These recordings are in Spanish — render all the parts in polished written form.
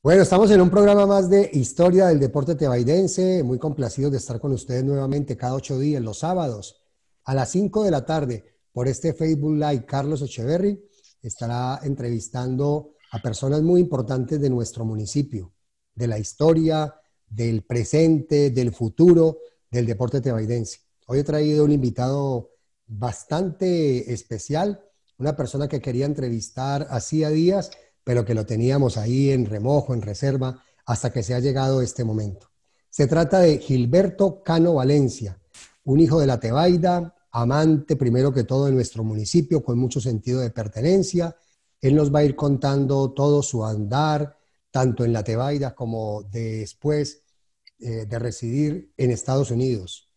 Bueno, estamos en un programa más de historia del deporte tebaideense, muy complacidos de estar con ustedes nuevamente cada 8 días, los sábados, a las 5 de la tarde, por este Facebook Live. Carlos Echeverry estará entrevistando a personas muy importantes de nuestro municipio, de la historia, del presente, del futuro del deporte tebaideense. Hoy he traído un invitado bastante especial, una persona que quería entrevistar hacía días, pero que lo teníamos ahí en remojo, en reserva, hasta que se ha llegado este momento. Se trata de Gilberto Cano Valencia, un hijo de la Tebaida, amante primero que todo de nuestro municipio, con mucho sentido de pertenencia. Él nos va a ir contando todo su andar, tanto en la Tebaida como después de residir en Estados Unidos.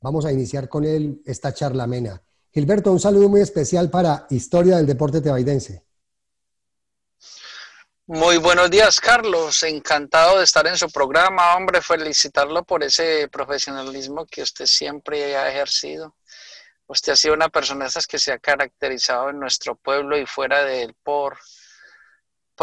Vamos a iniciar con él esta charla amena. Gilberto, un saludo muy especial para Historia del Deporte Tebaidense. Muy buenos días, Carlos. Encantado de estar en su programa. Hombre, felicitarlo por ese profesionalismo que usted siempre ha ejercido. Usted ha sido una persona de esas que se ha caracterizado en nuestro pueblo y fuera de él por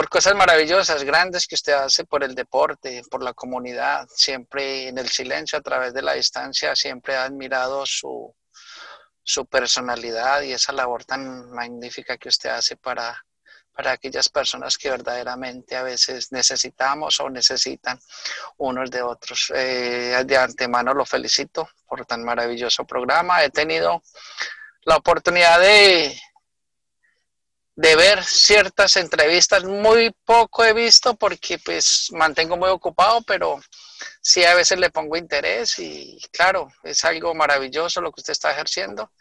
cosas maravillosas, grandes que usted hace por el deporte, por la comunidad. Siempre en el silencio, a través de la distancia, siempre ha admirado su personalidad y esa labor tan magnífica que usted hace para aquellas personas que verdaderamente a veces necesitamos o necesitan unos de otros. De antemano lo felicito por tan maravilloso programa. He tenido la oportunidad de ver ciertas entrevistas, muy poco he visto porque pues mantengo muy ocupado, pero sí a veces le pongo interés y claro, es algo maravilloso lo que usted está ejerciendo,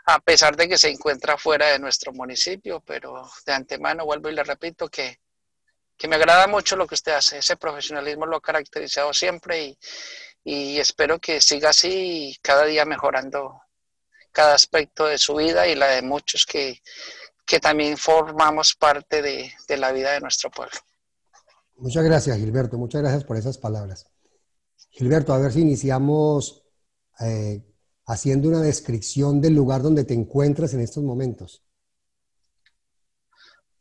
a pesar de que se encuentra fuera de nuestro municipio, pero de antemano vuelvo y le repito que me agrada mucho lo que usted hace. Ese profesionalismo lo ha caracterizado siempre y espero que siga así y cada día mejorando cada aspecto de su vida y la de muchos que también formamos parte de la vida de nuestro pueblo. Muchas gracias, Gilberto. Muchas gracias por esas palabras. Gilberto, a ver si iniciamos eh, haciendo una descripción del lugar donde te encuentras en estos momentos.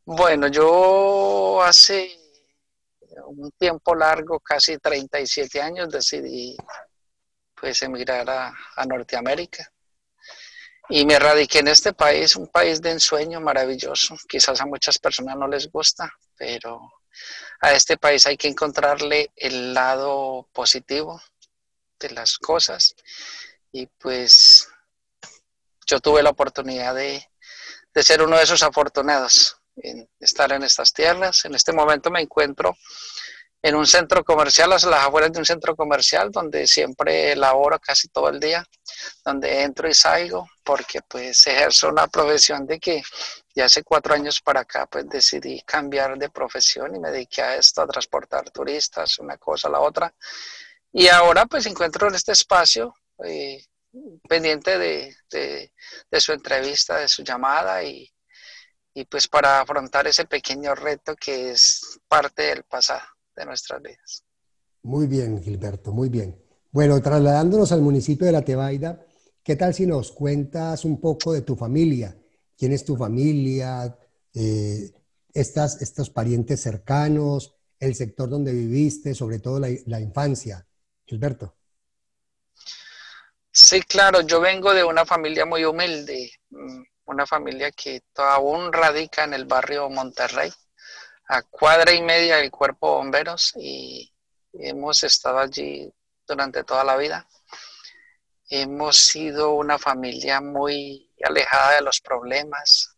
Bueno, yo hace un tiempo largo, casi 37 años, decidí pues emigrar a Norteamérica y me radiqué en este país, un país de ensueño maravilloso. Quizás a muchas personas no les gusta, pero a este país hay que encontrarle el lado positivo de las cosas y pues yo tuve la oportunidad de ser uno de esos afortunados en estar en estas tierras. En este momento me encuentro en un centro comercial, a las afueras de un centro comercial, donde siempre laboro casi todo el día, donde entro y salgo, porque pues ejerzo una profesión de que ya hace 4 años para acá pues decidí cambiar de profesión y me dediqué a esto, a transportar turistas, una cosa a la otra. Y ahora pues encuentro en este espacio pendiente de su entrevista, de su llamada y pues para afrontar ese pequeño reto que es parte del pasado de nuestras vidas. Muy bien, Gilberto, muy bien. Bueno, trasladándonos al municipio de La Tebaida, ¿qué tal si nos cuentas un poco de tu familia? ¿Quién es tu familia? Estos parientes cercanos, el sector donde viviste, sobre todo la infancia. Gilberto. Sí, claro, yo vengo de una familia muy humilde, una familia que aún radica en el barrio Monterrey, a cuadra y media del Cuerpo de Bomberos y hemos estado allí durante toda la vida. Hemos sido una familia muy alejada de los problemas,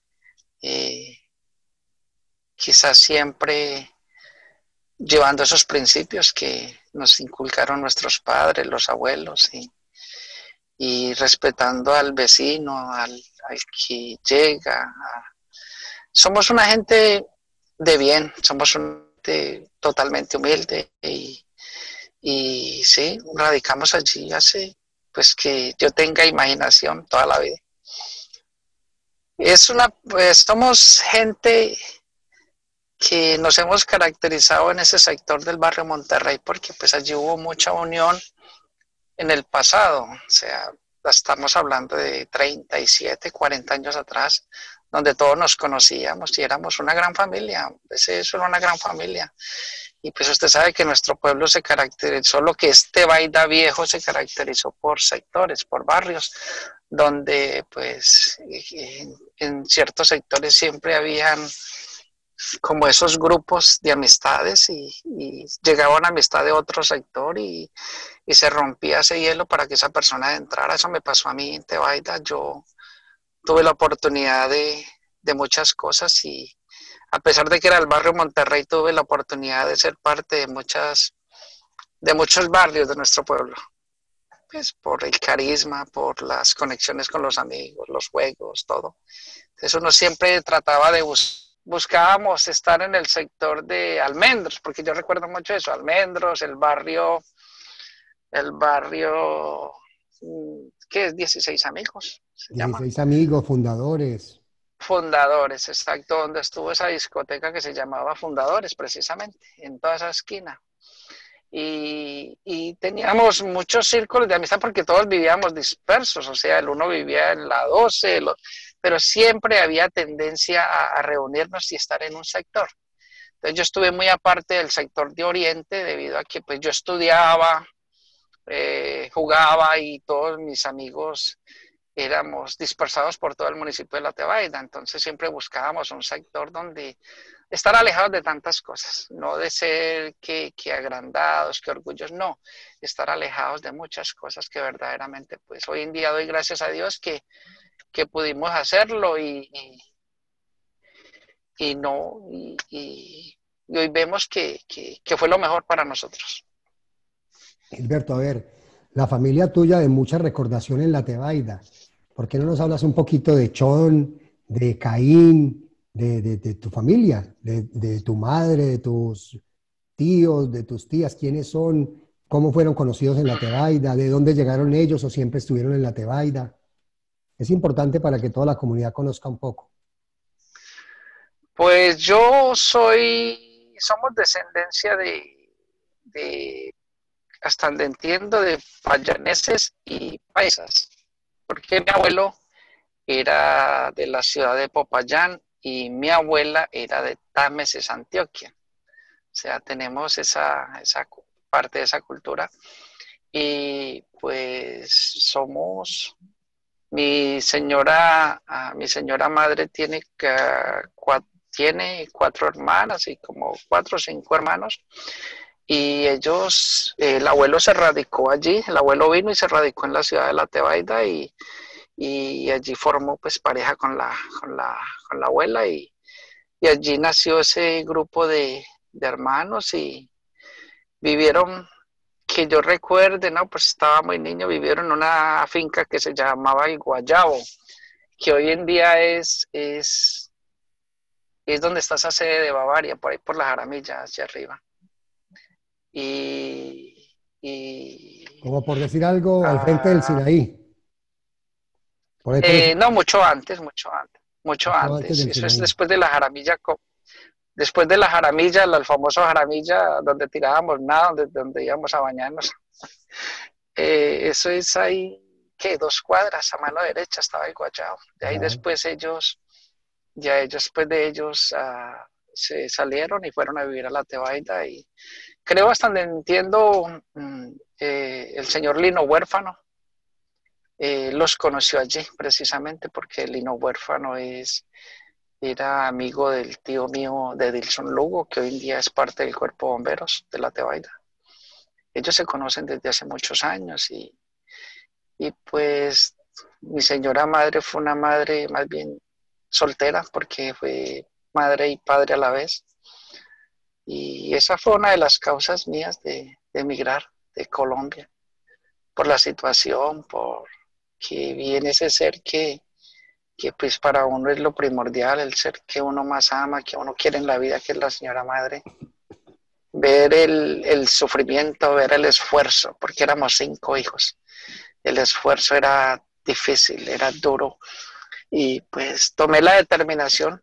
eh, quizás siempre llevando esos principios que nos inculcaron nuestros padres, los abuelos y respetando al vecino, al que llega. Somos una gente de bien, somos una gente totalmente humilde y sí, radicamos allí hace pues que yo tenga imaginación toda la vida. Pues somos gente que nos hemos caracterizado en ese sector del barrio Monterrey porque pues allí hubo mucha unión en el pasado, o sea, estamos hablando de 37, 40 años atrás, donde todos nos conocíamos y éramos una gran familia, eso era una gran familia. Y pues usted sabe que nuestro pueblo se caracterizó, lo que es Tebaida viejo, se caracterizó por sectores, por barrios, donde pues en ciertos sectores siempre habían como esos grupos de amistades y llegaba una amistad de otro sector y se rompía ese hielo para que esa persona entrara. Eso me pasó a mí en Tebaida. Yo tuve la oportunidad de muchas cosas y a pesar de que era el barrio Monterrey, tuve la oportunidad de ser parte de muchos barrios de nuestro pueblo. Pues por el carisma, por las conexiones con los amigos, los juegos, todo. Entonces uno siempre trataba de buscábamos estar en el sector de Almendros, porque yo recuerdo mucho eso, Almendros, el barrio, ¿qué es? 16 amigos, se llama. 16 amigos, fundadores. Fundadores, exacto, donde estuvo esa discoteca que se llamaba Fundadores, precisamente, en toda esa esquina. Y teníamos muchos círculos de amistad porque todos vivíamos dispersos, o sea, el uno vivía en la 12, pero siempre había tendencia a reunirnos y estar en un sector. Entonces yo estuve muy aparte del sector de Oriente debido a que pues yo estudiaba, jugaba y todos mis amigos éramos dispersados por todo el municipio de La Tebaida, entonces siempre buscábamos un sector donde estar alejados de tantas cosas, no de ser que agrandados, que orgullos, no, estar alejados de muchas cosas que verdaderamente, pues hoy en día doy gracias a Dios que pudimos hacerlo y no, y hoy vemos que fue lo mejor para nosotros. Gilberto, a ver, la familia tuya de mucha recordación en la Tebaida. ¿Por qué no nos hablas un poquito de Chon, de Caín, de tu familia, de tu madre, de tus tíos, de tus tías? ¿Quiénes son? ¿Cómo fueron conocidos en la Tebaida? ¿De dónde llegaron ellos o siempre estuvieron en la Tebaida? Es importante para que toda la comunidad conozca un poco. Pues somos descendencia de hasta donde entiendo, de payaneses y paisas, porque mi abuelo era de la ciudad de Popayán y mi abuela era de Támesis, Antioquia. O sea, tenemos esa parte de esa cultura y pues somos, mi señora madre tiene 4 hermanas y como 4 o 5 hermanos. Y el abuelo se radicó allí, el abuelo vino y se radicó en la ciudad de La Tebaida y allí formó pues pareja con la abuela y allí nació ese grupo de hermanos y vivieron, que yo recuerde, no, pues estaba muy niño, vivieron en una finca que se llamaba El Guayabo, que hoy en día es donde está esa sede de Bavaria, por ahí por la Jaramilla, hacia arriba. Como por decir algo, al frente del Ah, Sinaí. Por ahí por no, mucho antes, mucho antes, mucho mucho antes antes. del Eso es Sinaí. después de la Jaramilla, después de la Jaramilla, el famoso Jaramilla, donde tirábamos nada, donde íbamos a bañarnos. Eso es ahí, ¿qué? 2 cuadras a mano derecha estaba el Guayao. De ahí Ya. después después de ellos se salieron y fueron a vivir a La Tebaida y creo hasta donde entiendo, el señor Lino Huérfano los conoció allí precisamente porque Lino Huérfano era amigo del tío mío de Dilson Lugo, que hoy en día es parte del Cuerpo de Bomberos de La Tebaida. Ellos se conocen desde hace muchos años y pues mi señora madre fue una madre más bien soltera porque fue madre y padre a la vez. Y esa fue una de las causas mías de emigrar de Colombia, por la situación, por que viene ese ser que pues para uno es lo primordial, el ser que uno más ama, que uno quiere en la vida, que es la señora madre. Ver el sufrimiento, ver el esfuerzo, porque éramos 5 hijos. El esfuerzo era difícil, era duro. Y pues tomé la determinación,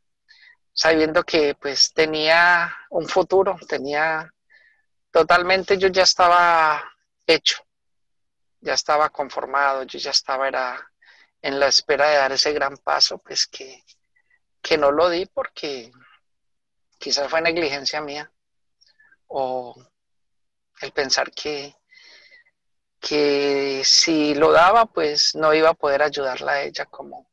sabiendo que pues tenía un futuro, totalmente, yo ya estaba hecho, ya estaba conformado, yo ya estaba en la espera de dar ese gran paso, pues que no lo di porque quizás fue negligencia mía, o el pensar que si lo daba, pues no iba a poder ayudarla a ella como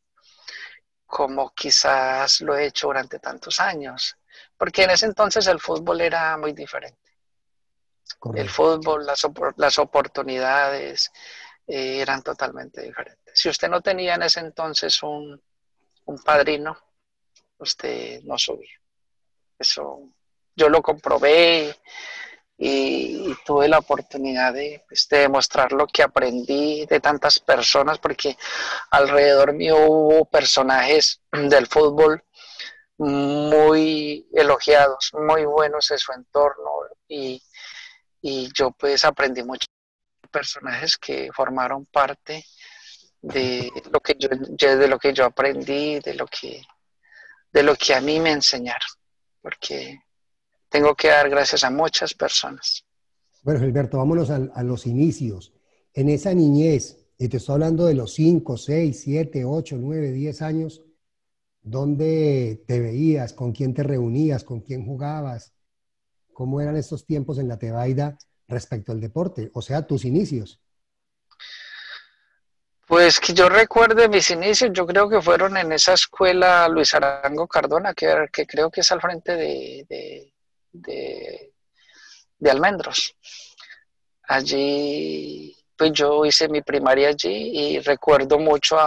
quizás lo he hecho durante tantos años. Porque en ese entonces el fútbol era muy diferente. El Correcto. fútbol, las oportunidades eran totalmente diferentes. Si usted no tenía en ese entonces un padrino, usted no subía. Eso yo lo comprobé y tuve la oportunidad pues, de demostrar lo que aprendí de tantas personas, porque alrededor mío hubo personajes del fútbol muy elogiados, muy buenos en su entorno y yo pues aprendí mucho de personajes que formaron parte de lo que de lo que yo aprendí, de lo que a mí me enseñaron, porque tengo que dar gracias a muchas personas. Bueno, Gilberto, vámonos a los inicios. En esa niñez, y te estoy hablando de los 5, 6, 7, 8, 9, 10 años, ¿dónde te veías? ¿Con quién te reunías? ¿Con quién jugabas? ¿Cómo eran estos tiempos en la Tebaida respecto al deporte? O sea, tus inicios. Pues que yo recuerde mis inicios, yo creo que fueron en esa escuela Luis Arango Cardona, que creo que es al frente de, de Almendros. Allí, pues yo hice mi primaria allí y recuerdo mucho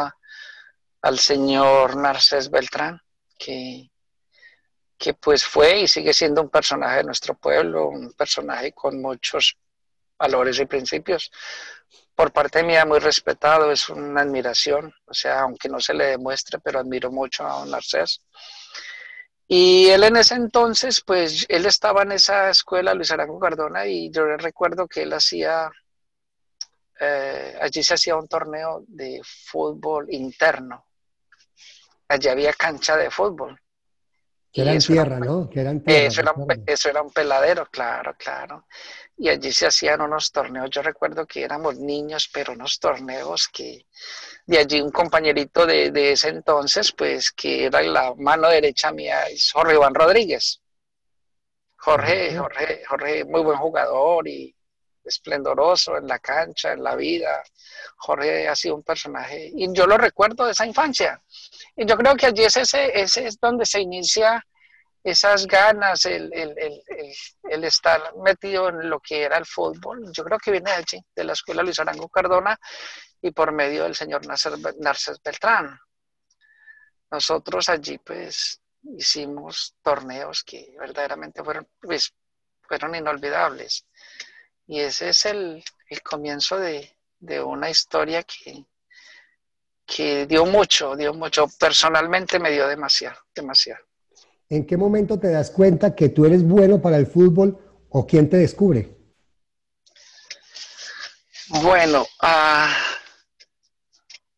al señor Narcés Beltrán, que pues fue y sigue siendo un personaje de nuestro pueblo, un personaje con muchos valores y principios. Por parte mía muy respetado, es una admiración, o sea, aunque no se le demuestre, pero admiro mucho a don Narcés. Y él en ese entonces, pues él estaba en esa escuela, Luis Arango Cardona, y yo recuerdo que él hacía, allí se hacía un torneo de fútbol interno, allí había cancha de fútbol, Que y eran tierra, ¿no? Que eran tierra, recuerdo. eso era un peladero, claro, claro. Y allí se hacían unos torneos, yo recuerdo que éramos niños, pero unos torneos que de allí un compañerito de ese entonces, pues que era la mano derecha mía, es Jorge Iván Rodríguez. Correcto. Jorge, muy buen jugador y esplendoroso en la cancha, en la vida. Jorge ha sido un personaje, y yo lo recuerdo de esa infancia. Y yo creo que allí ese es donde se inicia esas ganas, el estar metido en lo que era el fútbol. Yo creo que viene de allí, de la escuela Luis Arango Cardona y por medio del señor Narcés Beltrán. Nosotros allí pues hicimos torneos que verdaderamente pues, fueron inolvidables. Y ese es el comienzo de una historia que dio mucho. Personalmente me dio demasiado, demasiado. ¿En qué momento te das cuenta que tú eres bueno para el fútbol o quién te descubre? Bueno,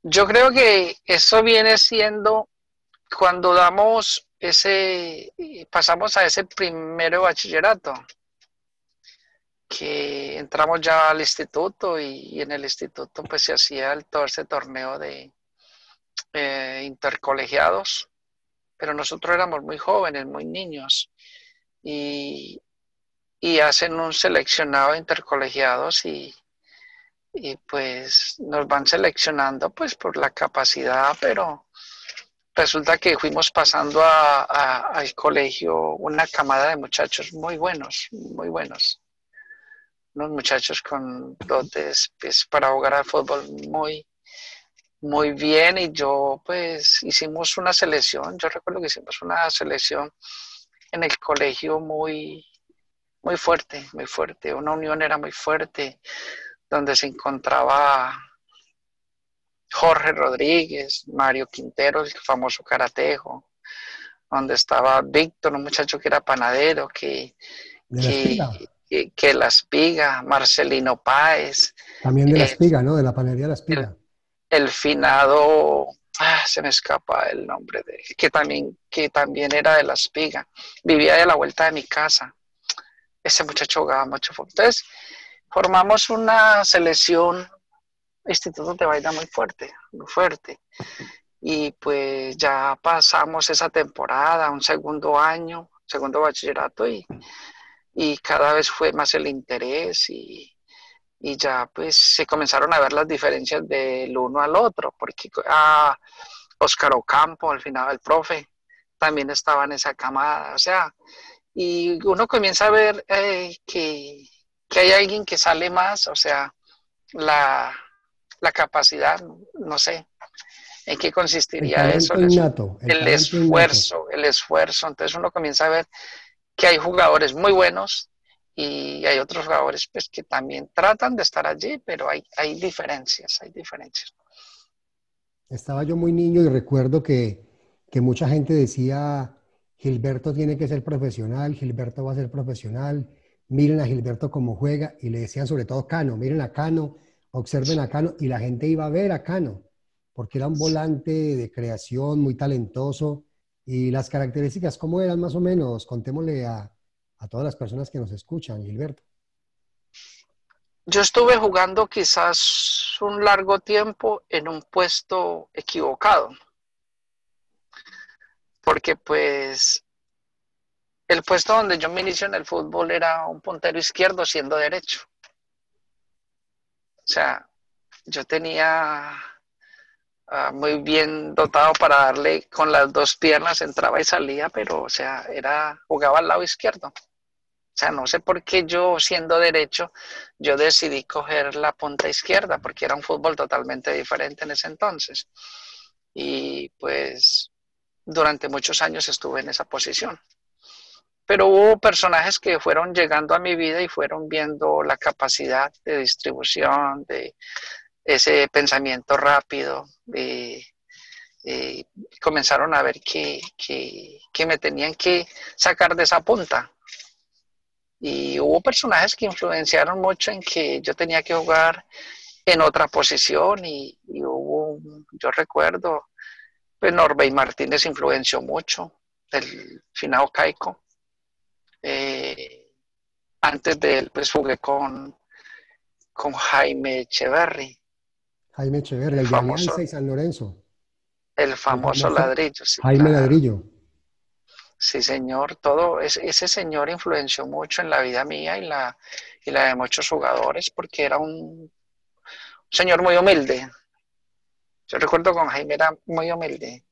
yo creo que eso viene siendo cuando pasamos a ese primero bachillerato, que entramos ya al instituto y en el instituto pues se hacía todo ese torneo de intercolegiados, pero nosotros éramos muy jóvenes, muy niños, y, y hacen un seleccionado de intercolegiados y pues nos van seleccionando pues por la capacidad, pero resulta que fuimos pasando al colegio una camada de muchachos muy buenos, unos muchachos con dotes pues, para jugar al fútbol muy bien, y yo pues hicimos una selección, yo recuerdo que hicimos una selección en el colegio muy fuerte, una unión era muy fuerte, donde se encontraba Jorge Rodríguez, Mario Quintero, el famoso karatejo, donde estaba Víctor, un muchacho que era panadero, De la que, espiga. que la espiga, Marcelino Páez, También de la el, espiga, ¿no? De la panadería de la el, espiga. el finado, se me escapa el nombre de él, que también era de la espiga, vivía de la vuelta de mi casa. Ese muchacho jugaba mucho fútbol. Entonces, formamos una selección Instituto de Baida muy fuerte, muy fuerte. Y pues ya pasamos esa temporada, un segundo año, segundo bachillerato, y cada vez fue más el interés y ya pues se comenzaron a ver las diferencias del uno al otro, porque Óscar Ocampo, al final el profe, también estaba en esa camada, o sea, y uno comienza a ver que hay alguien que sale más, o sea, la capacidad, no sé en qué El consistiría eso, talento innato, el el talento innato. esfuerzo, el esfuerzo. Entonces uno comienza a ver que hay jugadores muy buenos y hay otros jugadores pues que también tratan de estar allí, pero hay diferencias, hay diferencias. Estaba yo muy niño y recuerdo que mucha gente decía, Gilberto tiene que ser profesional, Gilberto va a ser profesional, miren a Gilberto cómo juega, y le decían sobre todo Cano, miren a Cano, observen a Cano, y la gente iba a ver a Cano, porque era un volante de creación muy talentoso, y las características, ¿cómo eran más o menos? Contémosle a todas las personas que nos escuchan, Gilberto. Yo estuve jugando quizás un largo tiempo en un puesto equivocado, porque pues el puesto donde yo me inicio en el fútbol era un puntero izquierdo siendo derecho. O sea, yo tenía muy bien dotado para darle con las dos piernas, entraba y salía, pero o sea, jugaba al lado izquierdo. O sea, no sé por qué yo, siendo derecho, yo decidí coger la punta izquierda, porque era un fútbol totalmente diferente en ese entonces. Y pues durante muchos años estuve en esa posición. Pero hubo personajes que fueron llegando a mi vida y fueron viendo la capacidad de distribución, de ese pensamiento rápido, comenzaron a ver que me tenían que sacar de esa punta. Y hubo personajes que influenciaron mucho en que yo tenía que jugar en otra posición yo recuerdo, pues Norbey Martínez influenció mucho, el finado Caico. Eh, Antes de él, pues jugué con Jaime Echeverry, Jaime Echeverri, el el de Alianza y famoso, San Lorenzo, el el famoso famoso ladrillo, sí, Jaime claro. Ladrillo. Sí, señor, ese señor influenció mucho en la vida mía y la de muchos jugadores porque era un señor muy humilde. Yo recuerdo con Jaime era muy humilde.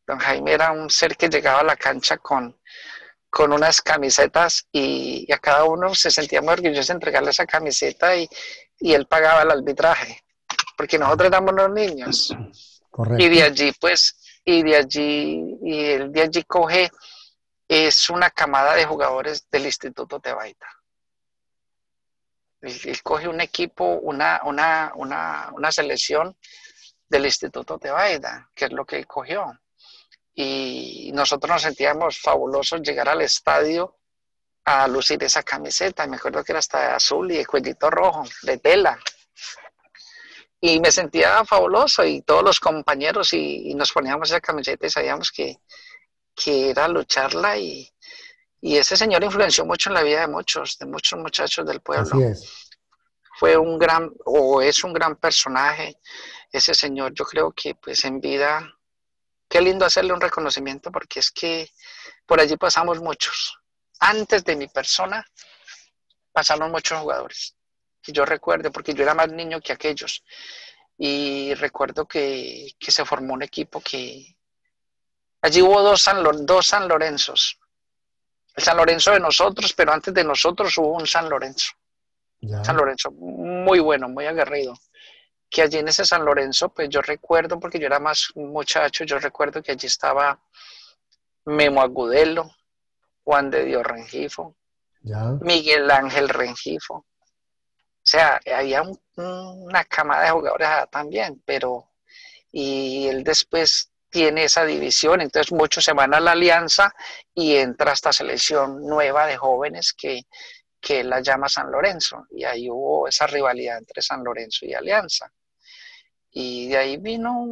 Don Jaime era un ser que llegaba a la cancha con unas camisetas y a cada uno se sentía muy orgulloso de entregarle esa camiseta y él pagaba el arbitraje, porque nosotros éramos los niños. Y de Correcto. allí, pues, y él de allí coge, es una camada de jugadores del Instituto Tebaida. Él coge un equipo, una selección del Instituto Tebaida, que es lo que él cogió. Y nosotros nos sentíamos fabulosos llegar al estadio a lucir esa camiseta. Me acuerdo que era hasta de azul y de cuellito rojo, de tela. Y me sentía fabuloso y todos los compañeros y nos poníamos esa camiseta y sabíamos que era lucharla y ese señor influenció mucho en la vida de muchos muchachos del Así pueblo. es. Fue un gran, o es un gran personaje, ese señor. Yo creo que pues en vida, qué lindo hacerle un reconocimiento porque es que por allí pasamos muchos. Antes de mi persona pasaron muchos jugadores. Que yo recuerdo, porque yo era más niño que aquellos. Y recuerdo que se formó un equipo que... Allí hubo dos San Lorenzos. El San Lorenzo de nosotros, pero antes de nosotros hubo un San Lorenzo. San Ya. Lorenzo muy bueno, muy aguerrido. Que allí en ese San Lorenzo, pues yo recuerdo, porque yo era más muchacho, yo recuerdo que allí estaba Memo Agudelo, Juan de Dios Rengifo, Ya. Miguel Ángel Rengifo. O sea, había una camada de jugadores también, pero y él después tiene esa división, entonces muchos se van a la Alianza y entra esta selección nueva de jóvenes que la llama San Lorenzo, y ahí hubo esa rivalidad entre San Lorenzo y Alianza. Y de ahí vino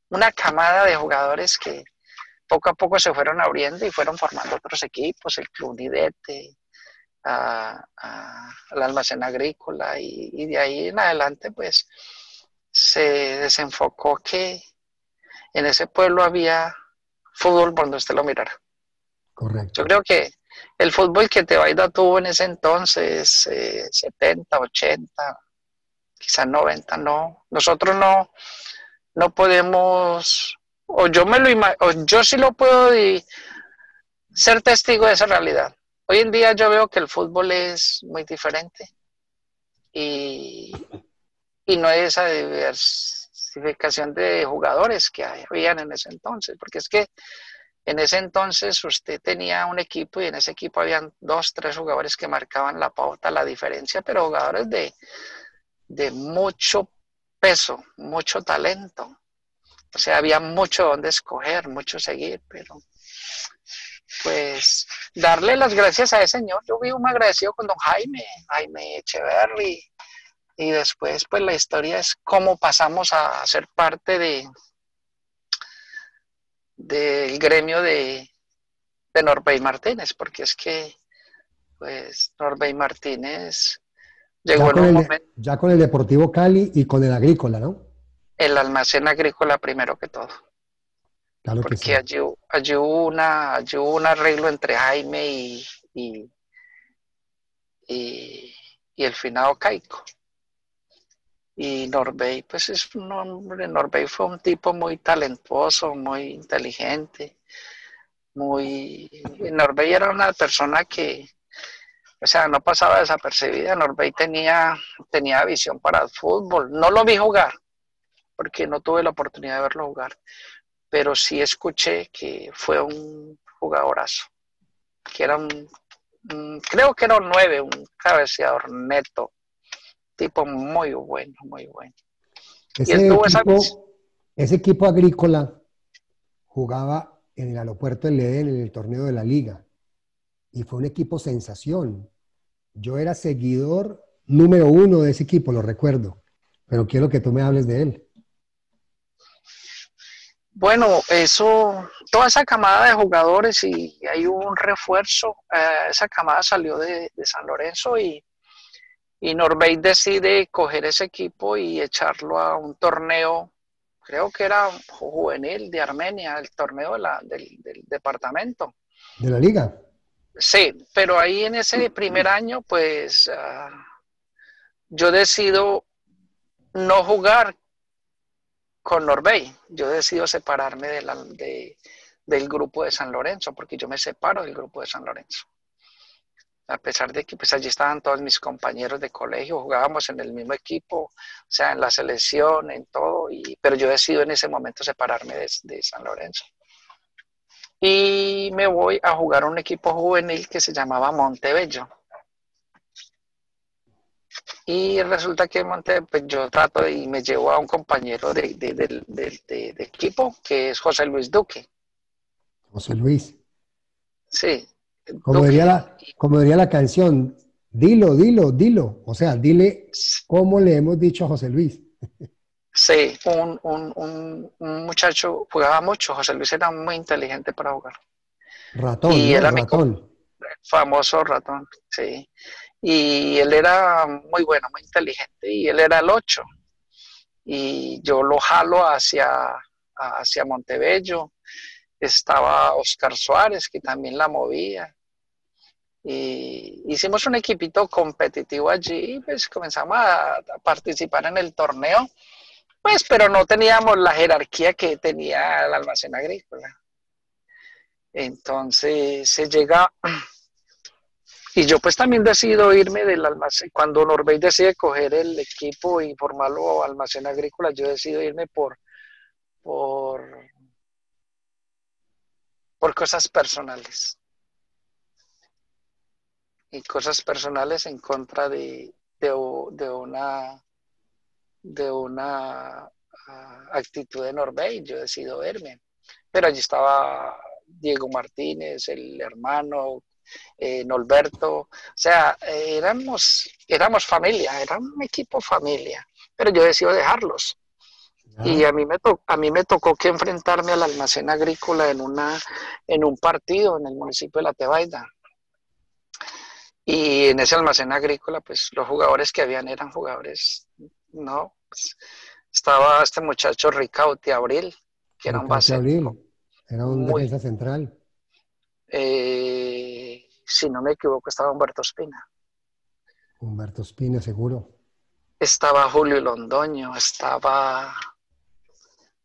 una camada de jugadores que poco a poco se fueron abriendo y fueron formando otros equipos, el Club Nidete, al Almacén Agrícola, y de ahí en adelante pues se desenfocó que en ese pueblo había fútbol por donde usted lo mirara. Yo correcto. creo que el fútbol que Tebaida tuvo en ese entonces, 70, 80, quizás 90, no. Nosotros no podemos, o yo me lo o yo sí lo puedo ser testigo de esa realidad. Hoy en día yo veo que el fútbol es muy diferente y, y no hay esa diversificación de jugadores que habían en ese entonces, porque es que en ese entonces usted tenía un equipo y en ese equipo habían 2, 3 jugadores que marcaban la pauta, la diferencia, pero jugadores de mucho peso, mucho talento. O sea, había mucho donde escoger, mucho seguir, pero pues darle las gracias a ese señor. Yo vivo muy agradecido con don Jaime Echeverry, y después pues la historia es cómo pasamos a ser parte del gremio de Norbey Martínez, porque es que pues Norbey Martínez llegó en un momento Ya con el Deportivo Cali y con el Agrícola, ¿no? el almacén agrícola primero que todo, Claro que porque sí. allí hubo un arreglo entre Jaime y, y el finado Caico. Y Norbey, pues es un hombre, Norbey fue un tipo muy talentoso, muy inteligente, Norbey era una persona que, o sea, no pasaba desapercibida. Norbey tenía visión para el fútbol. No lo vi jugar, porque no tuve la oportunidad de verlo jugar, pero sí escuché que fue un jugadorazo, que era creo que era un 9, un cabeceador neto, tipo muy bueno, muy bueno. Y él Ese tuvo esa visión. equipo, ese equipo Agrícola jugaba en el Aeropuerto del Edén en el torneo de la Liga y fue un equipo sensación. Yo era seguidor número uno de ese equipo, lo recuerdo, pero quiero que tú me hables de él. Bueno, toda esa camada de jugadores y hay un refuerzo, esa camada salió de San Lorenzo y Norbey decide coger ese equipo y echarlo a un torneo, creo que era juvenil de Armenia, el torneo del departamento. ¿De la Liga? Sí, pero ahí en ese primer año, pues yo decido no jugar con Norbey. Yo decido separarme del grupo de San Lorenzo, porque yo me separo del grupo de San Lorenzo. A pesar de que pues allí estaban todos mis compañeros de colegio, jugábamos en el mismo equipo, o sea, en la selección, en todo, pero yo decido en ese momento separarme de San Lorenzo. Y me voy a jugar a un equipo juvenil que se llamaba Montebello. Y resulta que pues yo trato y me llevo a un compañero de equipo que es José Luis Duque. José Luis. Sí, Como diría Duque. la canción, dilo, dilo, dilo. O sea, dile cómo le hemos dicho a José Luis. Sí, un muchacho jugaba mucho. José Luis era muy inteligente para jugar. Ratón, Y ¿no? era mi Ratón. famoso ratón, sí. Y él era muy bueno, muy inteligente. Y él era el 8. Y yo lo jalo hacia Montebello. Estaba Oscar Suárez, que también la movía. Y hicimos un equipito competitivo allí, pues comenzamos a participar en el torneo, pues, pero no teníamos la jerarquía que tenía el almacén agrícola. Entonces se llega, y yo pues también decido irme del almacén. Cuando Norbey decide coger el equipo y formarlo almacén agrícola, yo decido irme por, por cosas personales. Y cosas personales en contra de una actitud de Norbey. Yo decido verme. Pero allí estaba Diego Martínez, el hermano, Norberto. O sea, éramos familia, era un equipo familia. Pero yo decido dejarlos. Y ¿Ya? a mí me tocó que enfrentarme al almacén agrícola en un partido en el municipio de La Tebaida. Y en ese almacén agrícola, pues los jugadores que habían eran jugadores, no, pues, estaba este muchacho Ricaute Abril, que era un Ricaute base Abril. Era un muy, defensa central. Si no me equivoco, estaba Humberto Espina. Humberto Espina, seguro. Estaba Julio Londoño, estaba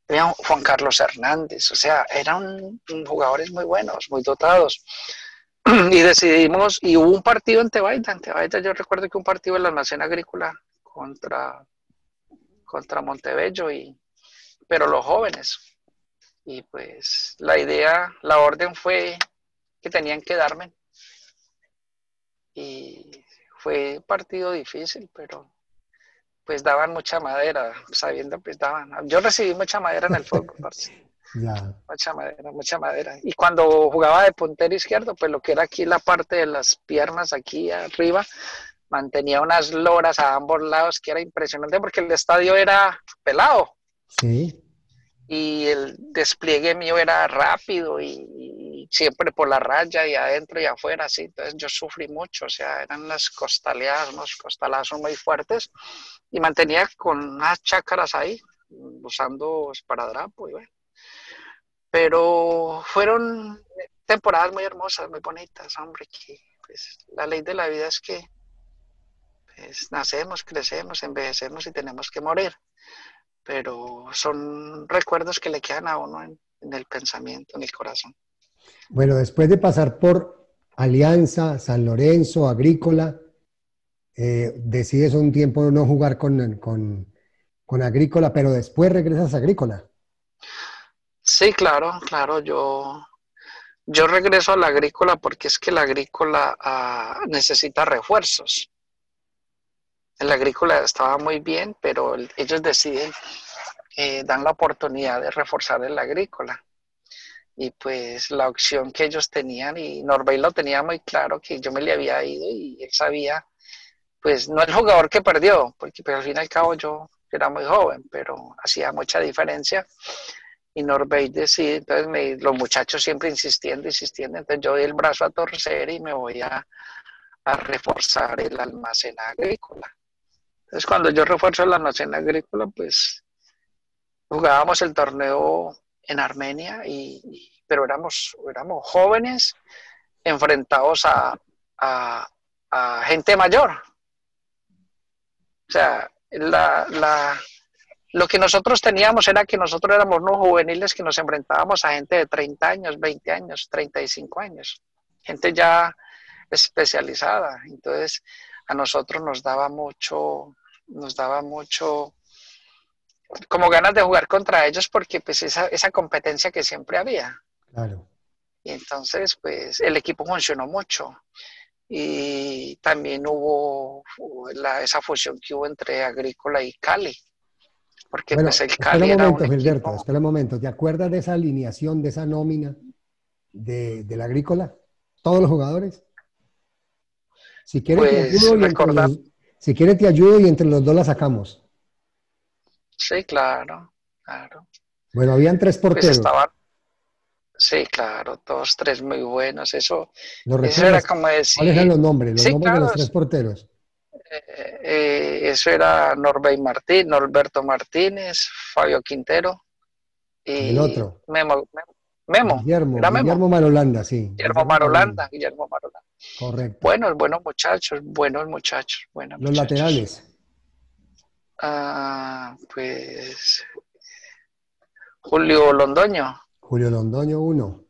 Juan Carlos Hernández, o sea, eran jugadores muy buenos, muy dotados. Y decidimos, y hubo un partido en Tebaida, yo recuerdo que un partido en la Almacén Agrícola contra Montebello, pero los jóvenes. Y pues la orden fue que tenían que darme. Y fue un partido difícil, pero pues daban mucha madera, sabiendo pues daban. Yo recibí mucha madera en el fútbol, parce. Ya. Mucha madera, mucha madera. Y cuando jugaba de puntero izquierdo, pues lo que era aquí la parte de las piernas, aquí arriba, mantenía unas loras a ambos lados que era impresionante porque el estadio era pelado. Sí. Y el despliegue mío era rápido y siempre por la raya y adentro y afuera, así. Entonces yo sufrí mucho, o sea, eran unos costalazos muy fuertes y mantenía con unas chácaras ahí, usando esparadrapo y bueno. Pero fueron temporadas muy hermosas, muy bonitas, hombre, que pues, la ley de la vida es que pues, nacemos, crecemos, envejecemos y tenemos que morir. Pero son recuerdos que le quedan a uno en el pensamiento, en el corazón. Bueno, después de pasar por Alianza, San Lorenzo, Agrícola, decides un tiempo no jugar con Agrícola, pero después regresas a Agrícola. Sí, claro, yo regreso a la Agrícola porque es que la Agrícola necesita refuerzos. En la Agrícola estaba muy bien, pero ellos deciden, dan la oportunidad de reforzar en la Agrícola. Y pues la opción que ellos tenían, y Norbey lo tenía muy claro, que yo me le había ido y él sabía, pues no el jugador que perdió, porque pues, al fin y al cabo yo era muy joven, pero hacía mucha diferencia. Y Norbey decide, entonces los muchachos siempre insistiendo, entonces yo di el brazo a torcer y me voy a reforzar el almacén agrícola. Entonces cuando yo refuerzo el almacén agrícola, pues jugábamos el torneo en Armenia, pero éramos jóvenes enfrentados a gente mayor. O sea, lo que nosotros teníamos era que nosotros éramos unos juveniles que nos enfrentábamos a gente de 30 años, 20 años, 35 años, gente ya especializada. Entonces, a nosotros nos daba mucho como ganas de jugar contra ellos porque pues esa competencia que siempre había. Claro. Y entonces, pues el equipo funcionó mucho. Y también hubo esa fusión que hubo entre Agrícola y Cali. Porque Bueno, pues el espera Cali un era momento, un Gilberto, equipo... espera un momento. ¿Te acuerdas de esa alineación, de esa nómina de la Agrícola? ¿Todos los jugadores? Si quieres te Pues ayudo recordar... si quieres te ayudo y entre los dos la sacamos. Sí, claro. Bueno, habían tres Pues porteros. estaban... Sí, claro, todos tres muy buenos. Eso ¿Lo era recuerdas? como ¿Cuáles eran decir... los nombres? Los Sí, nombres de claro, los tres porteros. eso era Norberto Martínez, Fabio Quintero Y el y otro, Memo, era Memo, Guillermo Marolanda, sí. Guillermo Marolanda. Guillermo Marolanda. Correcto. Buenos muchachos, buenos Los muchachos. laterales. Pues Julio Londoño. Julio Londoño, uno.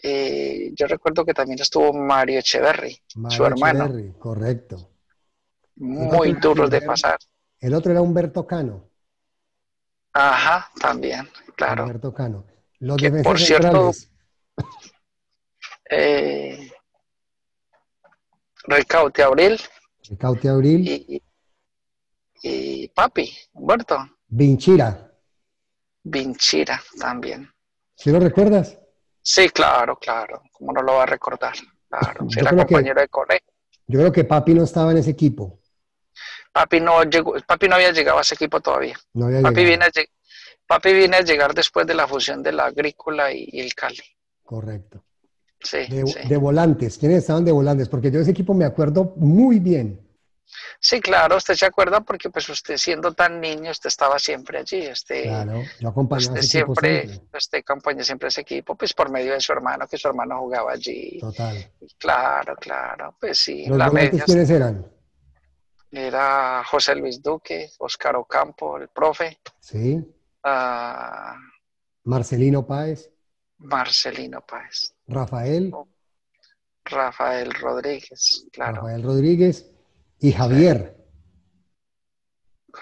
Yo recuerdo que también estuvo Mario Echeverry, su Mario hermano, Echeverri, correcto. El otro muy era duros de pasar. el otro era Humberto Cano. Ajá, también, claro. Humberto Cano. Los Que defensas por cierto, centrales. eh, Ricaute Abril Ricaute Abril. y Papi, Humberto, Vinchira. Vinchira también. ¿Sí lo recuerdas? Sí, claro, ¿cómo no lo va a recordar? Claro, si Yo era creo compañero que, de colegio. yo creo que Papi no estaba en ese equipo. Papi no había llegado a ese equipo todavía. No había Papi llegado. viene a, Papi viene a llegar después de la fusión de la Agrícola y el Cali. Correcto. Sí. De volantes. ¿Quiénes estaban de volantes? Porque yo de ese equipo me acuerdo muy bien. Sí, claro, usted se acuerda porque pues usted siendo tan niño, usted estaba siempre allí, Claro, yo acompañaba a ese equipo siempre. usted acompaña siempre a ese equipo, pues por medio de su hermano, que su hermano jugaba allí. Total. Claro, claro, pues sí, ¿Los la volantes media quiénes eran? era José Luis Duque, Óscar Ocampo, el profe, Sí, ah, Marcelino Páez, Marcelino Páez, Rafael, Rafael Rodríguez, claro. Rafael Rodríguez y Sí. Javier.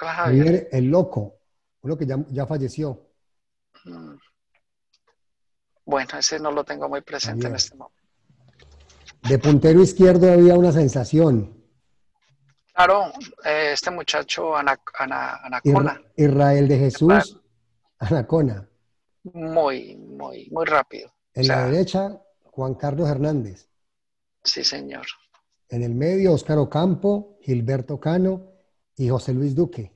Hola, Javier. Javier el Loco, uno que ya falleció. Mm, Bueno, ese no lo tengo muy presente en Javier. este momento. De puntero izquierdo había una sensación. Claro, este muchacho Anacona, Israel de ¿verdad? Jesús Anacona. Muy, muy, muy rápido. O En la sea, derecha, Juan Carlos Hernández. sí, señor. En el medio, Óscar Ocampo, Gilberto Cano y José Luis Duque.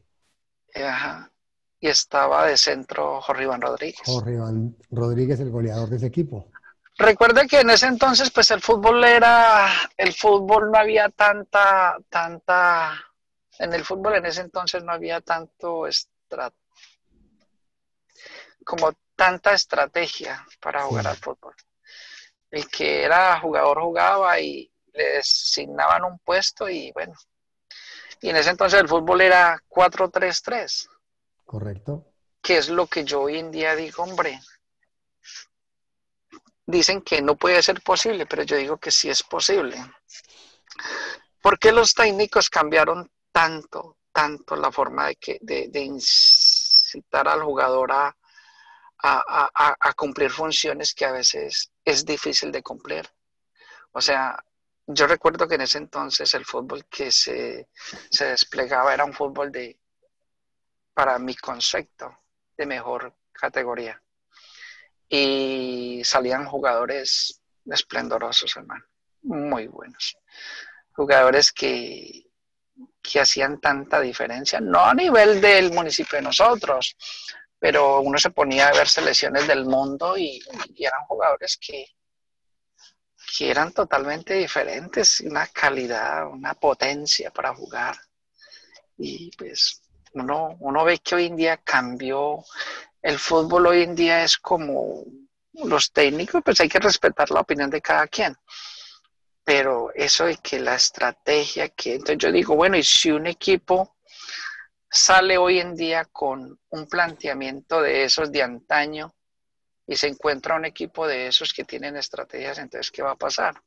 Ajá. Y estaba de centro Jorge Iván Rodríguez. Jorge Iván Rodríguez, el goleador de ese equipo. Recuerda que en ese entonces, pues el fútbol no había en el fútbol en ese entonces no había como tanta estrategia para jugar al Sí, fútbol. El que era jugador jugaba y le asignaban un puesto y bueno. Y en ese entonces el fútbol era 4-3-3, correcto. que es lo que yo hoy en día digo, hombre, dicen que no puede ser posible, pero yo digo que sí es posible. ¿Por qué los técnicos cambiaron tanto la forma de incitar al jugador a cumplir funciones que a veces es difícil de cumplir? O sea, yo recuerdo que en ese entonces el fútbol que se desplegaba era un fútbol para mi concepto, de mejor categoría. Y salían jugadores esplendorosos, hermano, muy buenos. Jugadores que hacían tanta diferencia, no a nivel del municipio de nosotros, pero uno se ponía a ver selecciones del mundo y eran jugadores que eran totalmente diferentes, una calidad, una potencia para jugar. Y pues uno ve que hoy en día cambió, el fútbol hoy en día es como los técnicos, pues hay que respetar la opinión de cada quien. Pero eso de que la estrategia, entonces yo digo, bueno, y si un equipo sale hoy en día con un planteamiento de esos de antaño y se encuentra un equipo de esos que tienen estrategias, entonces, ¿qué va a pasar?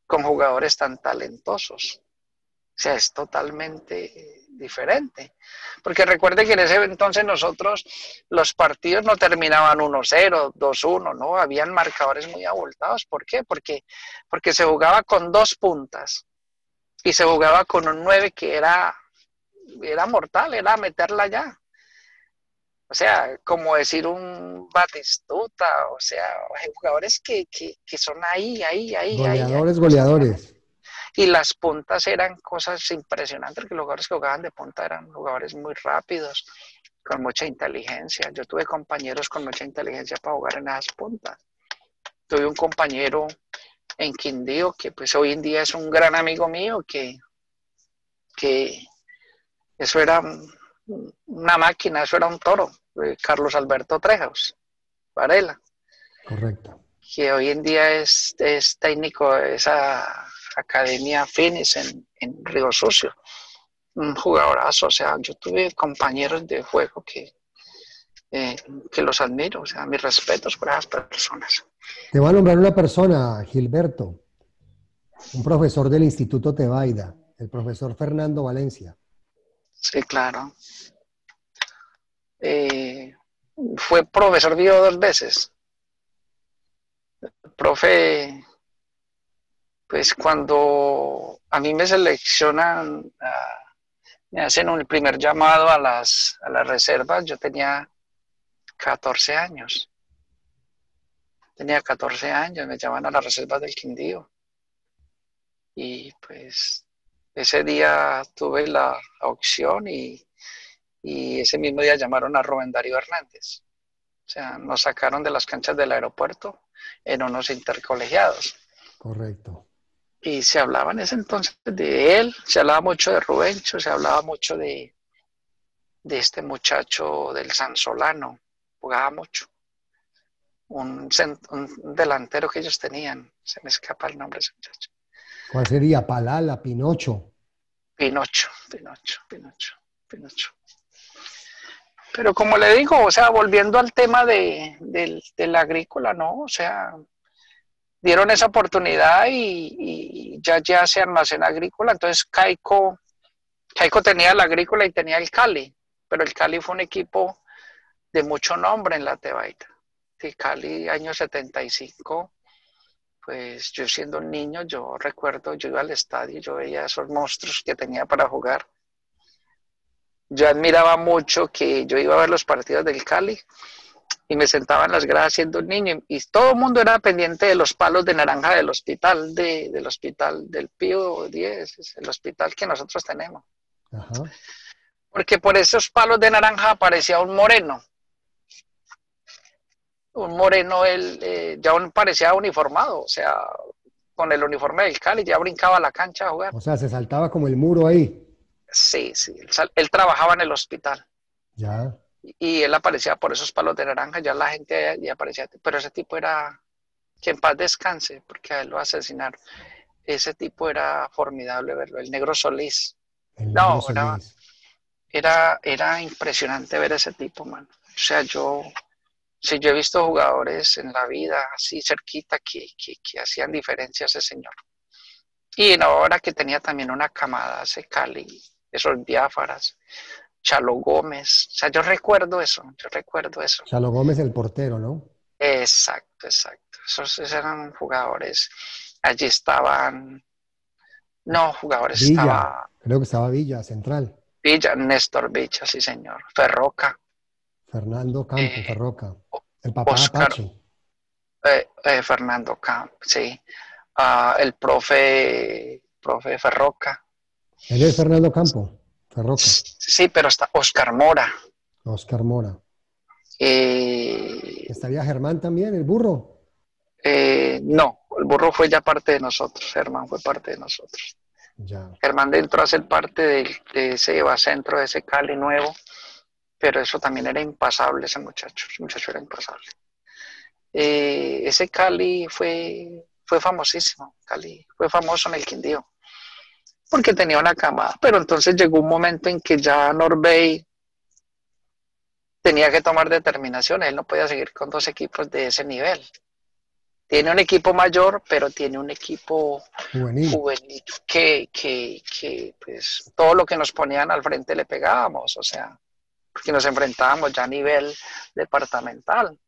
Con jugadores tan talentosos. O sea, es totalmente diferente. Porque recuerde que en ese entonces nosotros los partidos no terminaban 1-0, 2-1, ¿no? Habían marcadores muy abultados. ¿Por qué? Porque se jugaba con dos puntas y se jugaba con un 9 que era mortal, era meterla ya. O sea, como decir un Batistuta, o sea, hay jugadores que son ahí. Goleadores, O sea, goleadores. y las puntas eran cosas impresionantes, porque los jugadores que jugaban de punta eran jugadores muy rápidos, con mucha inteligencia. Yo tuve compañeros con mucha inteligencia para jugar en esas puntas. Tuve un compañero en Quindío que pues hoy en día es un gran amigo mío, que eso era una máquina, eso era un toro, Carlos Alberto Trejaus, Varela, Correcto. que hoy en día es técnico de esa academia Finis en Río Sucio. Un jugadorazo, o sea, yo tuve compañeros de juego eh, que los admiro, o sea, mis respetos por esas personas. Te voy a nombrar una persona, Gilberto, un profesor del Instituto Tebaida, el profesor Fernando Valencia. Sí, claro. Eh, Fue profesor mío 2 veces. Profe, pues cuando a mí me seleccionan, me hacen el primer llamado a las reservas, yo tenía 14 años. Tenía 14 años, me llaman a las reservas del Quindío. Y pues ese día tuve la opción y ese mismo día llamaron a Rubén Darío Hernández. O sea, nos sacaron de las canchas del aeropuerto en unos intercolegiados. Correcto. Y se hablaba en ese entonces de él, se hablaba mucho de Rubencho, se hablaba mucho de este muchacho del Sansolano, jugaba mucho. Un delantero que ellos tenían, se me escapa el nombre de ese muchacho. ¿Cuál sería? Palala, Pinocho. Pinocho, Pinocho, Pinocho, Pinocho. Pero como le digo, o sea, volviendo al tema del agrícola, ¿no? O sea, dieron esa oportunidad y ya se almacena agrícola. Entonces Caico tenía el agrícola y tenía el Cali, pero el Cali fue un equipo de mucho nombre en la Tebaida. El Cali, año 75, pues yo siendo un niño, yo recuerdo, yo iba al estadio, yo veía esos monstruos que tenía para jugar. Yo admiraba mucho que yo iba a ver los partidos del Cali y me sentaba en las gradas siendo un niño y todo el mundo era pendiente de los palos de naranja del hospital, del hospital del Pío 10, el hospital que nosotros tenemos. Ajá. Porque por esos palos de naranja aparecía un moreno, él ya parecía uniformado, o sea, con el uniforme del Cali, ya brincaba a la cancha a jugar. O sea, se saltaba como el muro ahí. Sí, sí, él trabajaba en el hospital. Ya. Y él aparecía por esos palos de naranja, ya la gente ya aparecía, pero ese tipo era, que en paz descanse, porque a él lo asesinaron. Ese tipo era formidable verlo, el Negro Solís. El negro No, Solís. era impresionante ver ese tipo, mano. O sea, si yo he visto jugadores en la vida así cerquita que hacían diferencia a ese señor. Y no, ahora que tenía también una camada, ese Cali, esos Biafras, Chalo Gómez. O sea, yo recuerdo eso, yo recuerdo eso. Chalo Gómez, el portero, ¿no? Exacto, exacto. Esos eran jugadores. Allí estaban, no, jugadores, Villa. estaba Creo que estaba Villa, central. Villa, Néstor Villa, sí señor. Ferroca, Fernando Campo, eh, Ferroca. El papá de Oscar, Apache. Fernando Camp, sí. El profe Ferroca. Él es Fernando Campo, Ferroca. Sí, pero está Oscar Mora. Oscar Mora. Eh, ¿Estaría Germán también, el burro? no, el burro fue ya parte de nosotros, Germán fue parte de nosotros. Ya. Germán entró a ser parte de ese Evacentro, de ese Cali nuevo, pero eso también era impasable ese muchacho era impasable. Ese Cali fue famosísimo, Cali fue famoso en el Quindío, porque tenía una camada, pero entonces llegó un momento en que ya Norbey tenía que tomar determinaciones, él no podía seguir con dos equipos de ese nivel. Tiene un equipo mayor, pero tiene un equipo Juvenil. juvenil que pues todo lo que nos ponían al frente le pegábamos, o sea, porque nos enfrentábamos ya a nivel departamental.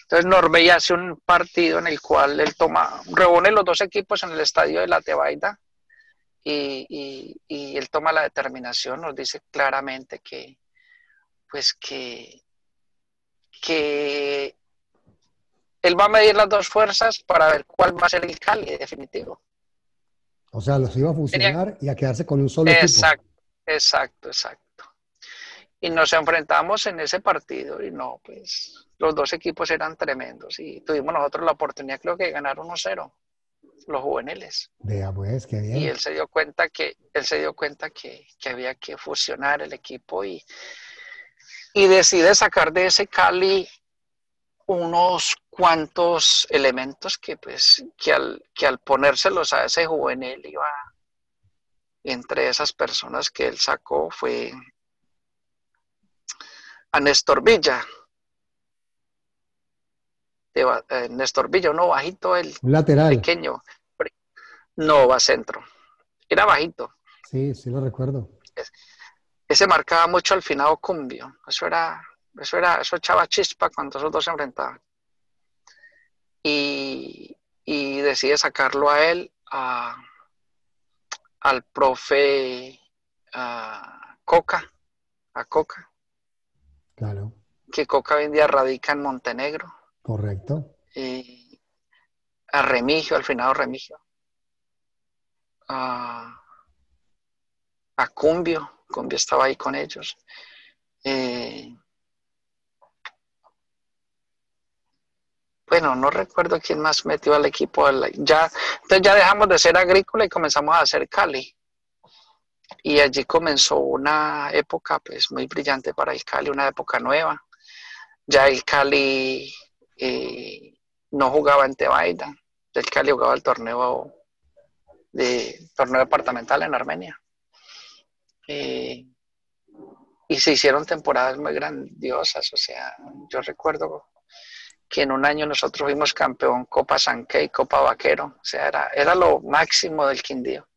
Entonces Norbey hace un partido en el cual él reúne los dos equipos en el estadio de la Tebaida y él toma la determinación, nos dice claramente pues que él va a medir las dos fuerzas para ver cuál va a ser el Cali definitivo. O sea, los iba a Tenía, fusionar y a quedarse con un solo equipo. exacto, exacto, exacto. Y nos enfrentamos en ese partido y no, pues los dos equipos eran tremendos y tuvimos nosotros la oportunidad creo que de ganar 1-0, los juveniles. Vea, pues, qué Y bien. él se dio cuenta que había que fusionar el equipo y decide sacar de ese Cali unos cuantos elementos pues que al ponérselos a ese juvenil iba, entre esas personas que él sacó fue a Néstor Villa. Néstor Villa, uno bajito, el Un lateral. pequeño, no va centro, era bajito. Sí, sí lo recuerdo. Ese marcaba mucho al finado Cumbio, eso echaba chispa cuando esos dos se enfrentaban. Y decide sacarlo a él, al profe Coca, a Coca, Claro, que Coca hoy en día radica en Montenegro, correcto. y a Remigio, al finado Remigio, a, a Cumbio estaba ahí con ellos. Eh, bueno, no recuerdo quién más metió al equipo. Entonces ya dejamos de ser agrícola y comenzamos a hacer Cali. Y allí comenzó una época pues muy brillante para el Cali, una época nueva. Ya el Cali no jugaba en Tebaida, el Cali jugaba el torneo departamental en Armenia. Y se hicieron temporadas muy grandiosas, o sea, yo recuerdo que en un año nosotros fuimos campeón Copa Sankey, Copa Vaquero, o sea, era lo máximo del Quindío.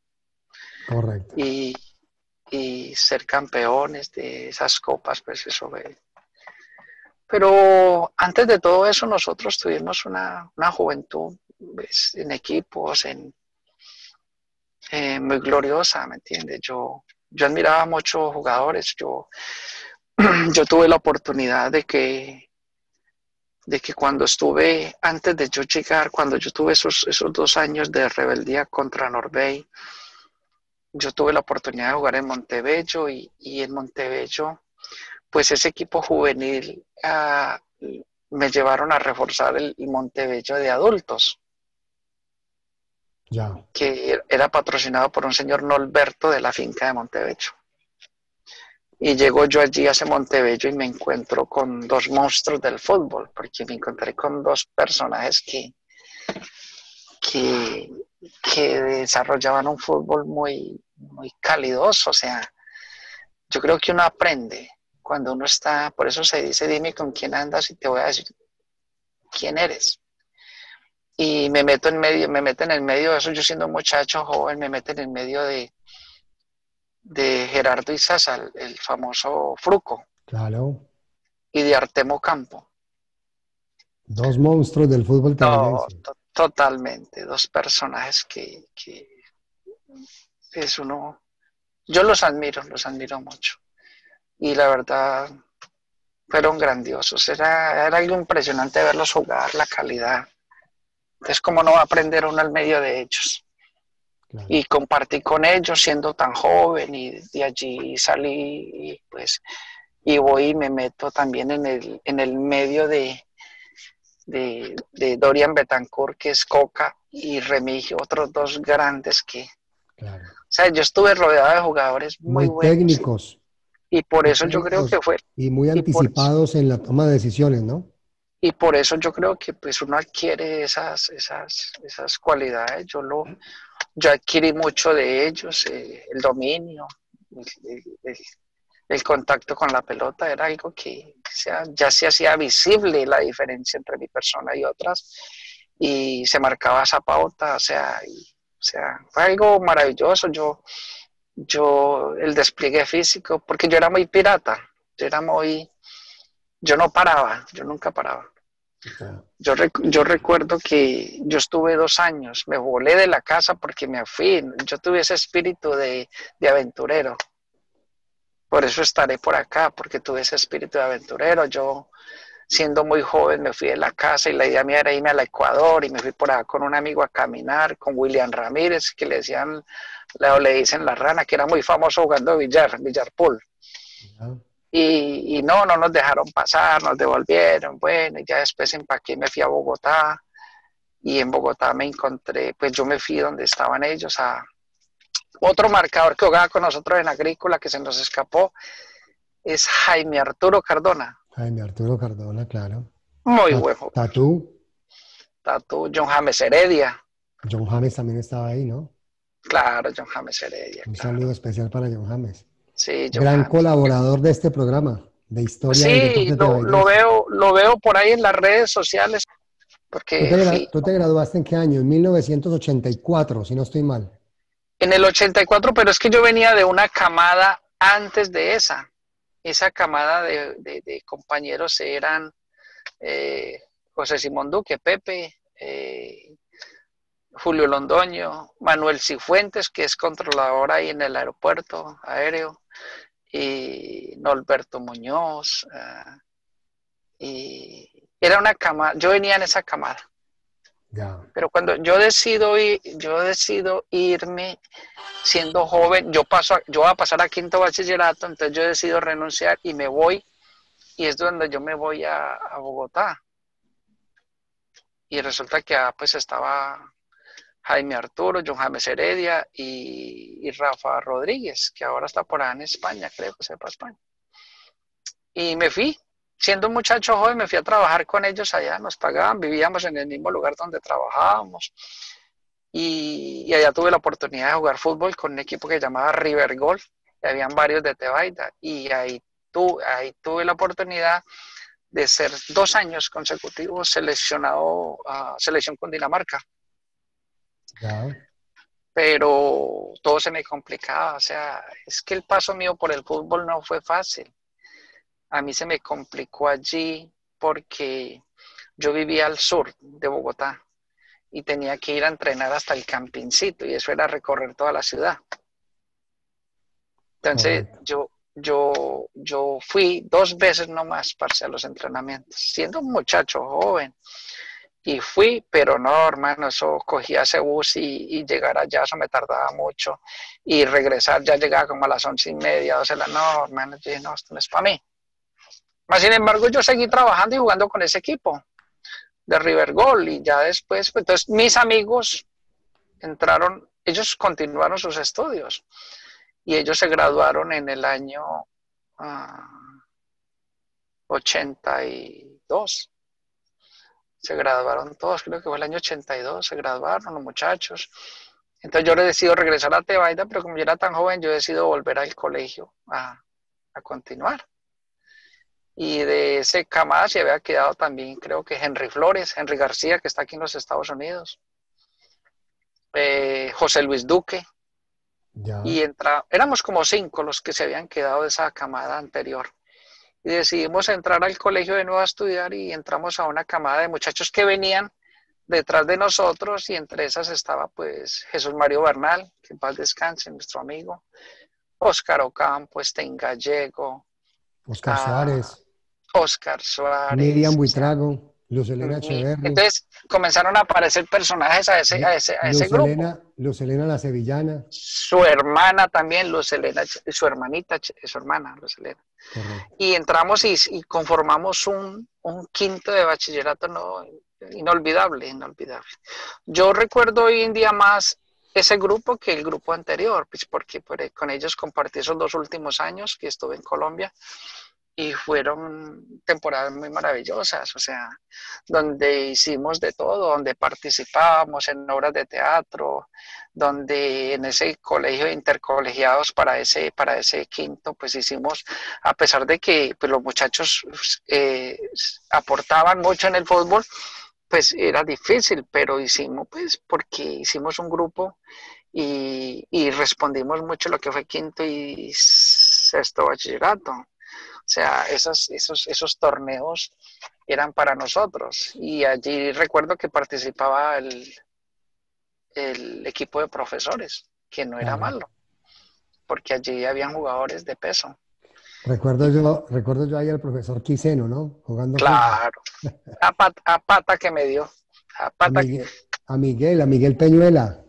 Correcto. Y ser campeones de esas copas, pues eso fue. Pero antes de todo eso nosotros tuvimos una juventud pues, en equipos, muy gloriosa, ¿me entiendes? Yo admiraba a muchos jugadores, yo tuve la oportunidad de que cuando estuve, antes de yo llegar, cuando yo tuve esos 2 años de rebeldía contra Norbey, yo tuve la oportunidad de jugar en Montebello y en Montebello, pues ese equipo juvenil me llevaron a reforzar el Montebello de adultos, Ya. que era patrocinado por un señor Norberto de la finca de Montebello. Y llego yo allí a ese Montebello y me encuentro con dos monstruos del fútbol, porque me encontré con dos personajes que, que desarrollaban un fútbol muy, muy calidoso. O sea, yo creo que uno aprende cuando uno está, por eso se dice, dime con quién andas y te voy a decir quién eres. Y me meto en el medio de eso, yo siendo un muchacho joven, me meto en el medio de Gerardo Izaza, el famoso Fruco, Claro. y de Artemo Campo. Dos monstruos del fútbol No, tebalense. totalmente, dos personajes que es uno, yo los admiro mucho. Y la verdad, fueron grandiosos. Era algo impresionante verlos jugar, la calidad. Entonces, ¿cómo no va a aprender uno al medio de ellos? Claro. Y compartí con ellos siendo tan joven y de allí salí y pues y voy y me meto también en el medio de Dorian Betancourt, que es Coca, y Remigio, otros dos grandes Claro. o sea, yo estuve rodeado de jugadores muy Muy buenos técnicos, y por muy eso yo creo que técnicos fue, y muy y por, anticipados en la toma de decisiones, ¿no? y por eso yo creo que pues uno adquiere esas cualidades. Yo adquirí mucho de ellos, el dominio, el, el, el contacto con la pelota era algo que ya se hacía visible la diferencia entre mi persona y otras y se marcaba esa pauta, o sea, fue algo maravilloso. El despliegue físico, porque yo era muy pirata, yo no paraba, yo nunca paraba. Ya. Yo recuerdo que yo estuve 2 años, me volé de la casa porque me fui, yo tuve ese espíritu de aventurero. Por eso estaré por acá, porque tuve ese espíritu de aventurero. Yo, siendo muy joven, me fui de la casa y la idea mía era irme al Ecuador y me fui por acá con un amigo a caminar, con William Ramírez, que le dicen la rana, que era muy famoso jugando billar pool. Ya. Y no nos dejaron pasar, nos devolvieron. Bueno, y ya después empaqué y me fui a Bogotá. Y en Bogotá me encontré, pues yo me fui donde estaban ellos a otro marcador que jugaba con nosotros en Agrícola que se nos escapó, es Jaime Arturo Cardona. Jaime Arturo Cardona, claro. Muy buen jugador. Tatú. Tatu, John James Heredia. John James también estaba ahí, ¿no? Claro, John James Heredia, Un claro. saludo especial para John James. Sí, John Gran James. colaborador de este programa de historia del Sí, deporte tebaidense. lo veo por ahí en las redes sociales, porque Tú te graduaste en qué año? En 1984, si no estoy mal. en el 84, pero es que yo venía de una camada antes de esa. Esa camada de compañeros eran José Simón Duque, Pepe, Julio Londoño, Manuel Cifuentes, que es controlador ahí en el aeropuerto aéreo, y Norberto Muñoz. Y era una camada, yo venía en esa camada. Ya. Pero cuando yo decido irme siendo joven, yo voy a pasar a quinto bachillerato, entonces yo decido renunciar y me voy, y es donde yo me voy a Bogotá. y resulta que pues estaba Jaime Arturo, John James Heredia y Rafa Rodríguez, que ahora está por allá en España, creo que se fue para España. Y me fui, siendo un muchacho joven, me fui a trabajar con ellos allá, nos pagaban, vivíamos en el mismo lugar donde trabajábamos. Y allá tuve la oportunidad de jugar fútbol con un equipo que se llamaba River Golf, y habían varios de Tebaida, y ahí tuve la oportunidad de ser 2 años consecutivos seleccionado a selección con Dinamarca. Ya. Pero todo se me complicaba, o sea, es que el paso mío por el fútbol no fue fácil. A mí se me complicó allí porque yo vivía al sur de Bogotá y tenía que ir a entrenar hasta el Campincito, y eso era recorrer toda la ciudad. Entonces Correcto. yo fui 2 veces nomás, parce, a los entrenamientos, siendo un muchacho joven. Y fui, pero no, hermano, eso cogía ese bus y llegar allá, eso me tardaba mucho. Y regresar ya llegaba como a las 11:30, 12 de la noche. No, hermano, yo dije, no, esto no es para mí. Mas, sin embargo, yo seguí trabajando y jugando con ese equipo de River Gold. Y ya después, pues, entonces mis amigos entraron, ellos continuaron sus estudios. Y ellos se graduaron en el año 82. Se graduaron todos, creo que fue el año 82, se graduaron los muchachos. Entonces yo decido regresar a Tebaida, pero como yo era tan joven, yo decido volver al colegio a continuar. Y de ese camada se había quedado también, creo que Henry Flores, Henry García, que está aquí en los Estados Unidos, José Luis Duque, Ya. y éramos como 5 los que se habían quedado de esa camada anterior. Y decidimos entrar al colegio de nuevo a estudiar, y entramos a una camada de muchachos que venían detrás de nosotros, y entre esas estaba pues Jesús Mario Bernal, que en paz descanse, nuestro amigo, Óscar Ocampo, Estein Gallego, Oscar Suárez, Óscar Miriam Suárez, o sea, Buitrago, Luz Elena Echeverry, entonces comenzaron a aparecer personajes a ese grupo. Luz Elena La Sevillana. Su hermana también, Luz Elena, su hermanita, su hermana, Luz Elena. Correcto. Y entramos y conformamos un quinto de bachillerato inolvidable, inolvidable. Yo recuerdo hoy en día más ese grupo que el grupo anterior, pues porque con ellos compartí esos 2 últimos años que estuve en Colombia, y fueron temporadas muy maravillosas, o sea, donde hicimos de todo, donde participábamos en obras de teatro, donde en ese colegio de intercolegiados para ese quinto, pues hicimos, a pesar de que pues, los muchachos aportaban mucho en el fútbol, pues era difícil, pero hicimos, pues, porque hicimos un grupo y respondimos mucho lo que fue quinto y sexto bachillerato. O sea, esos torneos eran para nosotros. Y allí recuerdo que participaba el equipo de profesores, que no era Claro. malo, porque allí habían jugadores de peso. Recuerdo yo ahí al profesor Quiseno, ¿no? Jugando fútbol. Claro, a pata que me dio. A A pata. A Miguel Peñuela.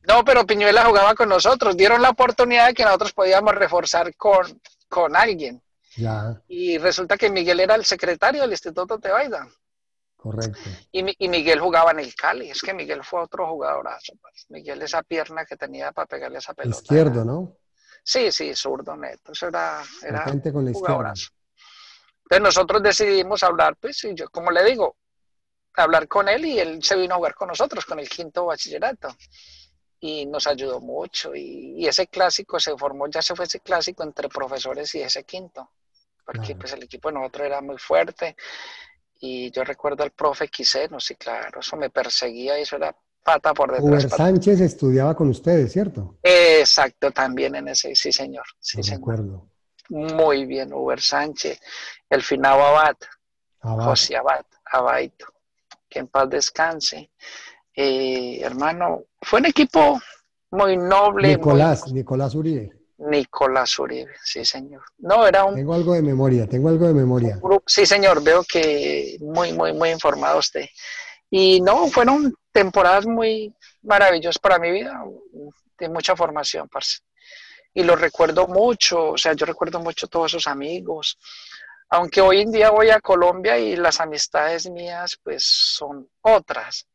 No, pero Piñuela jugaba con nosotros. Dieron la oportunidad de que nosotros podíamos reforzar con alguien. Ya, Y resulta que Miguel era el secretario del Instituto Tebaida. correcto. Y Miguel jugaba en el Cali. Es que Miguel fue otro jugadorazo. Pues. Miguel, esa pierna que tenía para pegarle esa pelota Izquierdo, era. ¿no? Sí, zurdo neto. Eso era Potente con la izquierda. jugadorazo. Entonces nosotros decidimos hablar, pues, y yo, como le digo, hablar con él, y él se vino a jugar con nosotros, con el quinto bachillerato. Y nos ayudó mucho. Y ese clásico se formó, ya se fue ese clásico entre profesores y ese quinto. Porque Claro. pues el equipo de nosotros era muy fuerte. Y yo recuerdo al profe Quiseno, sí, claro, eso me perseguía y eso era pata por detrás. Uber Sánchez estudiaba con ustedes, ¿cierto? Exacto, también en ese, sí señor, Lo sí señor. recuerdo. Muy bien, Uber Sánchez, el finado Abad, Abad. José Abad, Abaito, que en paz descanse. Hermano, fue un equipo muy noble, Nicolás Uribe. Nicolás Uribe, sí señor. No, era un Tengo algo de memoria. grupo, sí señor, veo que muy, muy, muy informado usted. Y no, fueron temporadas muy maravillosas para mi vida, de mucha formación, parce. Y lo recuerdo mucho, o sea, yo recuerdo mucho todos esos amigos. Aunque hoy en día voy a Colombia y las amistades mías pues son otras,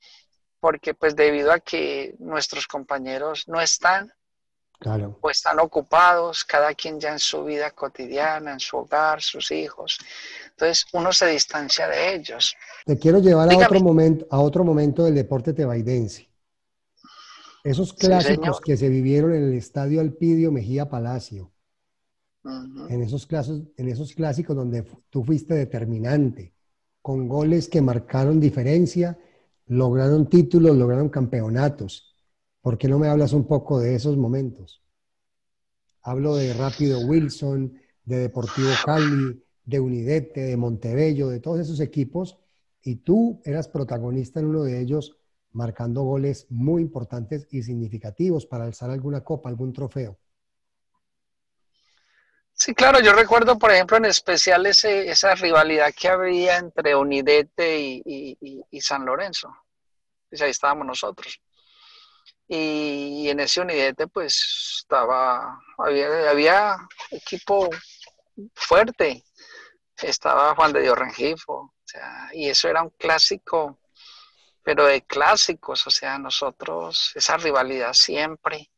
porque pues debido a que nuestros compañeros no están Claro. o están ocupados, cada quien ya en su vida cotidiana, en su hogar, sus hijos. Entonces uno se distancia de ellos. Te quiero llevar Dígame. a otro momento del deporte tebaidense. Esos Sí, clásicos señor. que se vivieron en el estadio Alpidio Mejía Palacio, Uh-huh. en esos clásicos donde tú fuiste determinante, con goles que marcaron diferencia, lograron títulos, lograron campeonatos. ¿Por qué no me hablas un poco de esos momentos? Hablo de Rápido Wilson, de Deportivo Cali, de Unidete, de Montebello, de todos esos equipos, y tú eras protagonista en uno de ellos, marcando goles muy importantes y significativos para alzar alguna copa, algún trofeo. Sí, claro, yo recuerdo, por ejemplo, en especial esa rivalidad que había entre Unidete y San Lorenzo. Pues ahí estábamos nosotros. Y en ese Unidete, pues había equipo fuerte. Estaba Juan de Dios Rengifo, o sea, y eso era un clásico, pero de clásicos, o sea, nosotros, esa rivalidad siempre.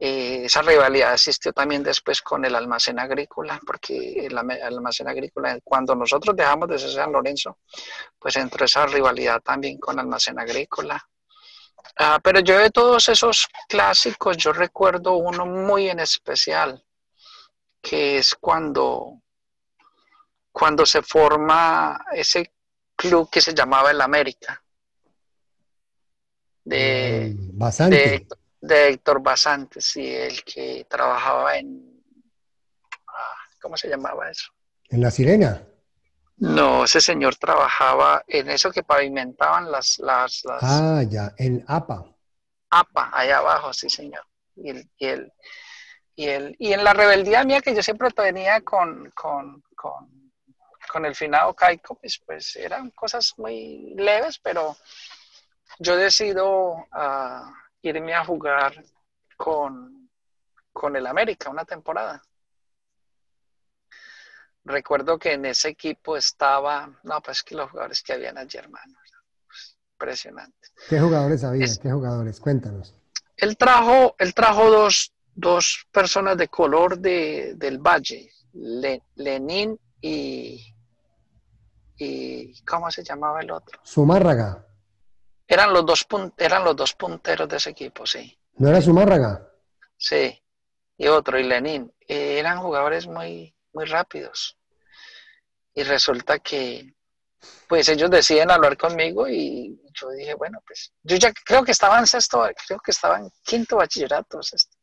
Esa rivalidad existió también después con el almacén agrícola, porque el almacén agrícola, cuando nosotros dejamos de ser San Lorenzo, pues entró esa rivalidad también con almacén agrícola. Pero yo de todos esos clásicos, yo recuerdo uno muy en especial, que es cuando se forma ese club que se llamaba el América, de, de, Bastante, de Héctor Basante, sí, el que trabajaba ¿cómo se llamaba eso? en La Sirena. No, ese señor trabajaba en eso que pavimentaban las Ah, ya, en APA. APA, allá abajo, sí, señor. Y en la rebeldía mía que yo siempre tenía con el finado Caico, pues eran cosas muy leves, pero yo decido irme a jugar con, con el América una temporada. Recuerdo que en ese equipo estaba, no, pues que los jugadores que habían allí, hermano, impresionante. ¿Qué jugadores había? Es, ¿Qué jugadores? Cuéntanos. él trajo dos personas de color del Valle, Lenín y ¿cómo se llamaba el otro? Zumárraga. Eran los dos punteros de ese equipo, sí. ¿No era Sí, Zumárraga? sí. Y otro, y Lenín. Eran jugadores muy, muy rápidos. Y resulta que, pues ellos deciden hablar conmigo y yo dije, bueno, pues yo ya creo que estaba en sexto, creo que estaba en quinto bachillerato, sexto.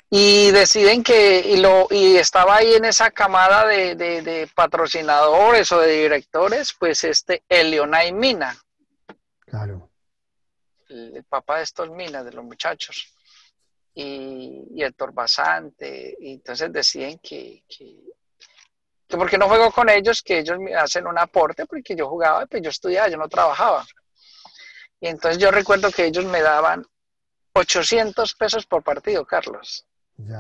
Y deciden y estaba ahí en esa camada de patrocinadores o de directores, pues Elionay Mina, Claro. el papá de estos Minas, de los muchachos, y Héctor Basante, y entonces deciden que porque no juego con ellos, que ellos me hacen un aporte, porque yo jugaba, pues yo estudiaba, yo no trabajaba. Y entonces yo recuerdo que ellos me daban 800 pesos por partido, Carlos. Ya.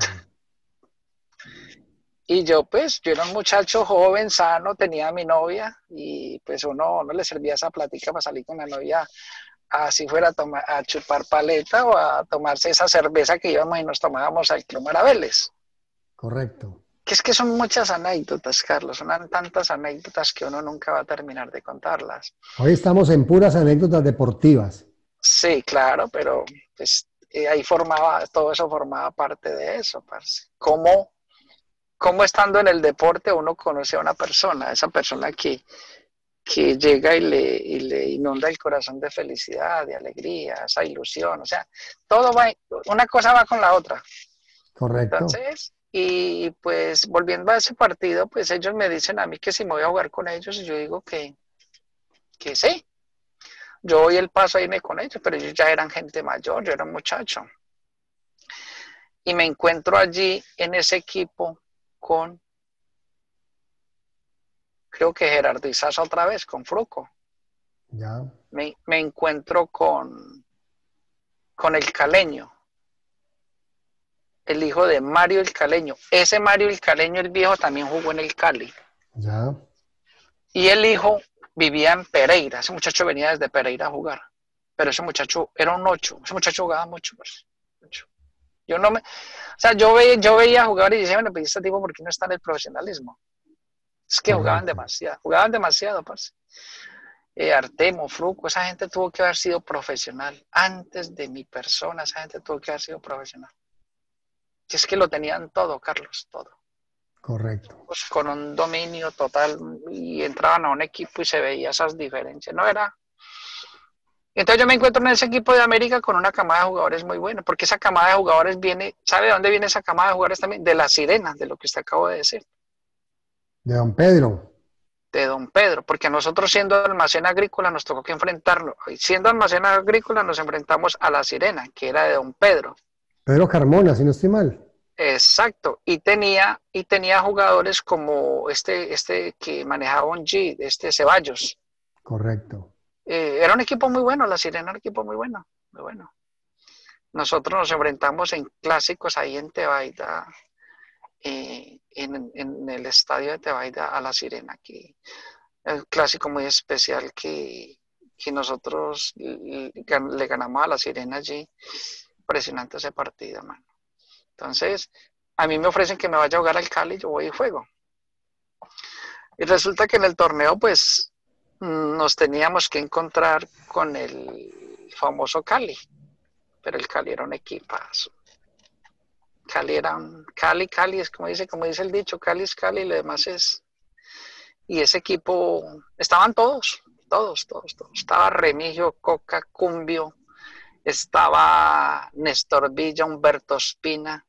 Y yo, pues, yo era un muchacho joven, sano, tenía a mi novia y pues uno le servía esa plática para salir con la novia, así fuera a chupar paleta o a tomarse esa cerveza que íbamos y nos tomábamos al Club Maraveles. Correcto. Que es que son muchas anécdotas, Carlos, son tantas anécdotas que uno nunca va a terminar de contarlas. Hoy estamos en puras anécdotas deportivas. Sí, claro, pero pues ahí todo eso formaba parte de eso, parce. ¿Cómo estando en el deporte uno conoce a una persona, esa persona que llega y le inunda el corazón de felicidad, de alegría, esa ilusión, o sea, todo va, una cosa va con la otra. Correcto. Entonces, y pues volviendo a ese partido, pues ellos me dicen a mí que si me voy a jugar con ellos, y yo digo que sí, yo doy el paso a irme con ellos, pero ellos ya eran gente mayor, yo era un muchacho. Y me encuentro allí en ese equipo con, creo que Gerardo Izaza otra vez, con Fruco. Ya. Me encuentro con el Caleño. el hijo de Mario el Caleño. Ese Mario el Caleño, el viejo, también jugó en el Cali. Ya. Y el hijo vivía en Pereira. Ese muchacho venía desde Pereira a jugar. Pero ese muchacho era un 8. Ese muchacho jugaba mucho. Pues, mucho. Yo no me, o sea, yo veía jugadores y decía, bueno, pues este tipo, ¿por qué no está en el profesionalismo? Es que Correcto. jugaban demasiado, pues. Artemo, Fruco, esa gente tuvo que haber sido profesional. Antes de mi persona, esa gente tuvo que haber sido profesional. Y es que lo tenían todo, Carlos, todo. Correcto. Pues con un dominio total y entraban a un equipo y se veía esas diferencias. No era. Entonces yo me encuentro en ese equipo de América con una camada de jugadores muy buena, porque esa camada de jugadores viene, ¿sabe de dónde viene esa camada de jugadores también? De la Sirena, de lo que usted acabó de decir, De Don Pedro. de Don Pedro, porque nosotros siendo almacén agrícola nos tocó que enfrentarnos, siendo almacén agrícola nos enfrentamos a la Sirena, que era de Don Pedro. Pedro Carmona, si no estoy mal. Exacto, y tenía jugadores como este que manejaba un G, este Ceballos. Correcto. Era un equipo muy bueno, la Sirena era un equipo muy bueno, muy bueno. Nosotros nos enfrentamos en clásicos ahí en Tebaida, en el estadio de Tebaida a la Sirena, que es un clásico muy especial que nosotros le ganamos a la Sirena allí. Impresionante ese partido, mano. Entonces, a mí me ofrecen que me vaya a jugar al Cali, yo voy y juego. Y resulta que en el torneo, pues, nos teníamos que encontrar con el famoso Cali, pero el Cali era un equipazo. Cali, es como dice el dicho, Cali es Cali, lo demás es. Y ese equipo, estaban todos. Estaba Remigio, Coca, Cumbio, estaba Néstor Villa, Humberto Espina,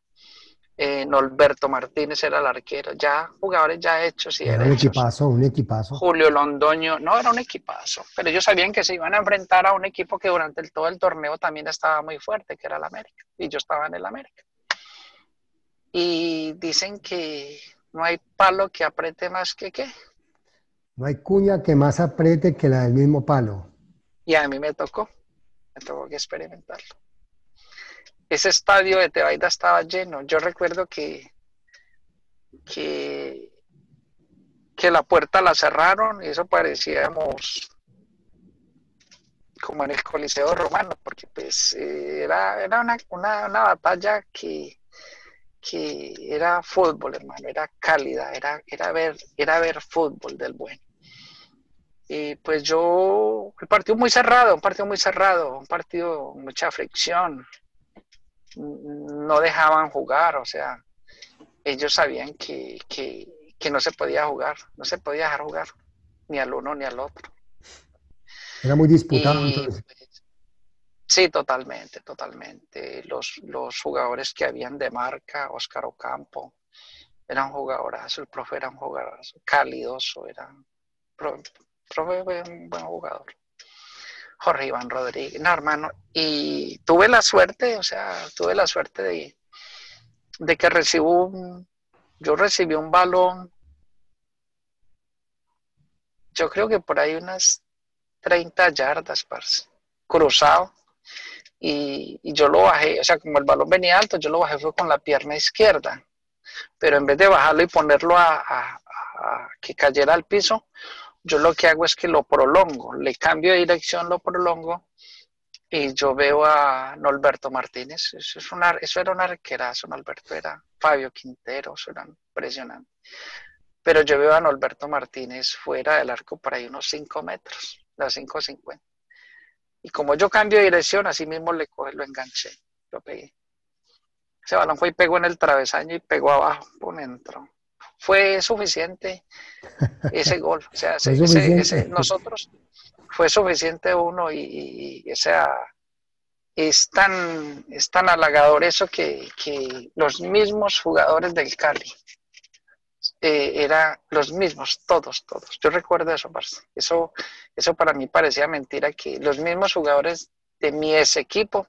Norberto Martínez era el arquero, ya jugadores ya hechos y Era un derechos. equipazo, un equipazo. Julio Londoño, no era un equipazo, pero ellos sabían que se iban a enfrentar a un equipo que durante todo el torneo también estaba muy fuerte, que era el América, y yo estaba en el América. Y dicen que no hay palo que apriete más que qué. No hay cuña que más apriete que la del mismo palo. Y a mí me tocó que experimentarlo. Ese estadio de Tebaida estaba lleno. Yo recuerdo que, que la puerta la cerraron y eso parecíamos como en el Coliseo Romano, porque pues era una batalla que era fútbol, hermano, era cálida, era ver fútbol del bueno. Y pues un partido muy cerrado, un partido con mucha fricción. No dejaban jugar, o sea, ellos sabían que no se podía jugar, no se podía dejar jugar, ni al uno ni al otro. Era muy disputado Y entonces. sí, totalmente. Los jugadores que habían de marca, Óscar Ocampo, era un jugadorazo, el profe era un jugadorazo, calidoso, profe un buen jugador. Jorge Iván Rodríguez, no, hermano, y tuve la suerte, de que yo recibí un balón, yo creo que por ahí unas 30 yardas, parce, cruzado, y yo lo bajé, o sea, como el balón venía alto, yo lo bajé fue con la pierna izquierda, pero en vez de bajarlo y ponerlo a que cayera al piso, yo lo que hago es que lo prolongo, le cambio de dirección, lo prolongo, y yo veo a Norberto Martínez, eso era un arquerazo, Norberto era Fabio Quintero, eso era impresionante. Pero yo veo a Norberto Martínez fuera del arco por ahí unos 5 metros, las 5:50. Y como yo cambio de dirección, así mismo lo enganché, lo pegué. Ese balón fue y pegó en el travesaño y pegó abajo, por dentro. Fue suficiente ese gol, o sea, Fue suficiente. nosotros fue suficiente uno o sea, es tan halagador eso que los mismos jugadores del Cali, eran los mismos, todos. Yo recuerdo eso, parce. Eso para mí parecía mentira, que los mismos jugadores de mi ex equipo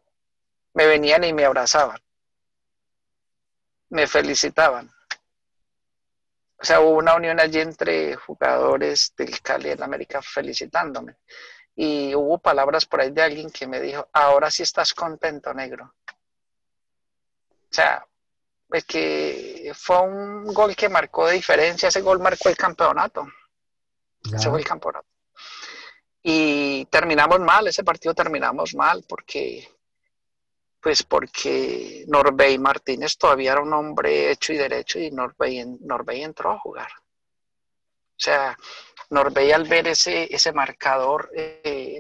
me venían y me abrazaban, me felicitaban. O sea, hubo una unión allí entre jugadores del Cali en América felicitándome. Y hubo palabras por ahí de alguien que me dijo, ahora sí estás contento, negro. O sea, el que fue un gol que marcó de diferencia, ese gol marcó el campeonato, ese fue Ya, el campeonato. Y terminamos mal, ese partido terminamos mal porque Norbey Martínez todavía era un hombre hecho y derecho y Norbey entró a jugar. O sea, Norbey al ver ese marcador,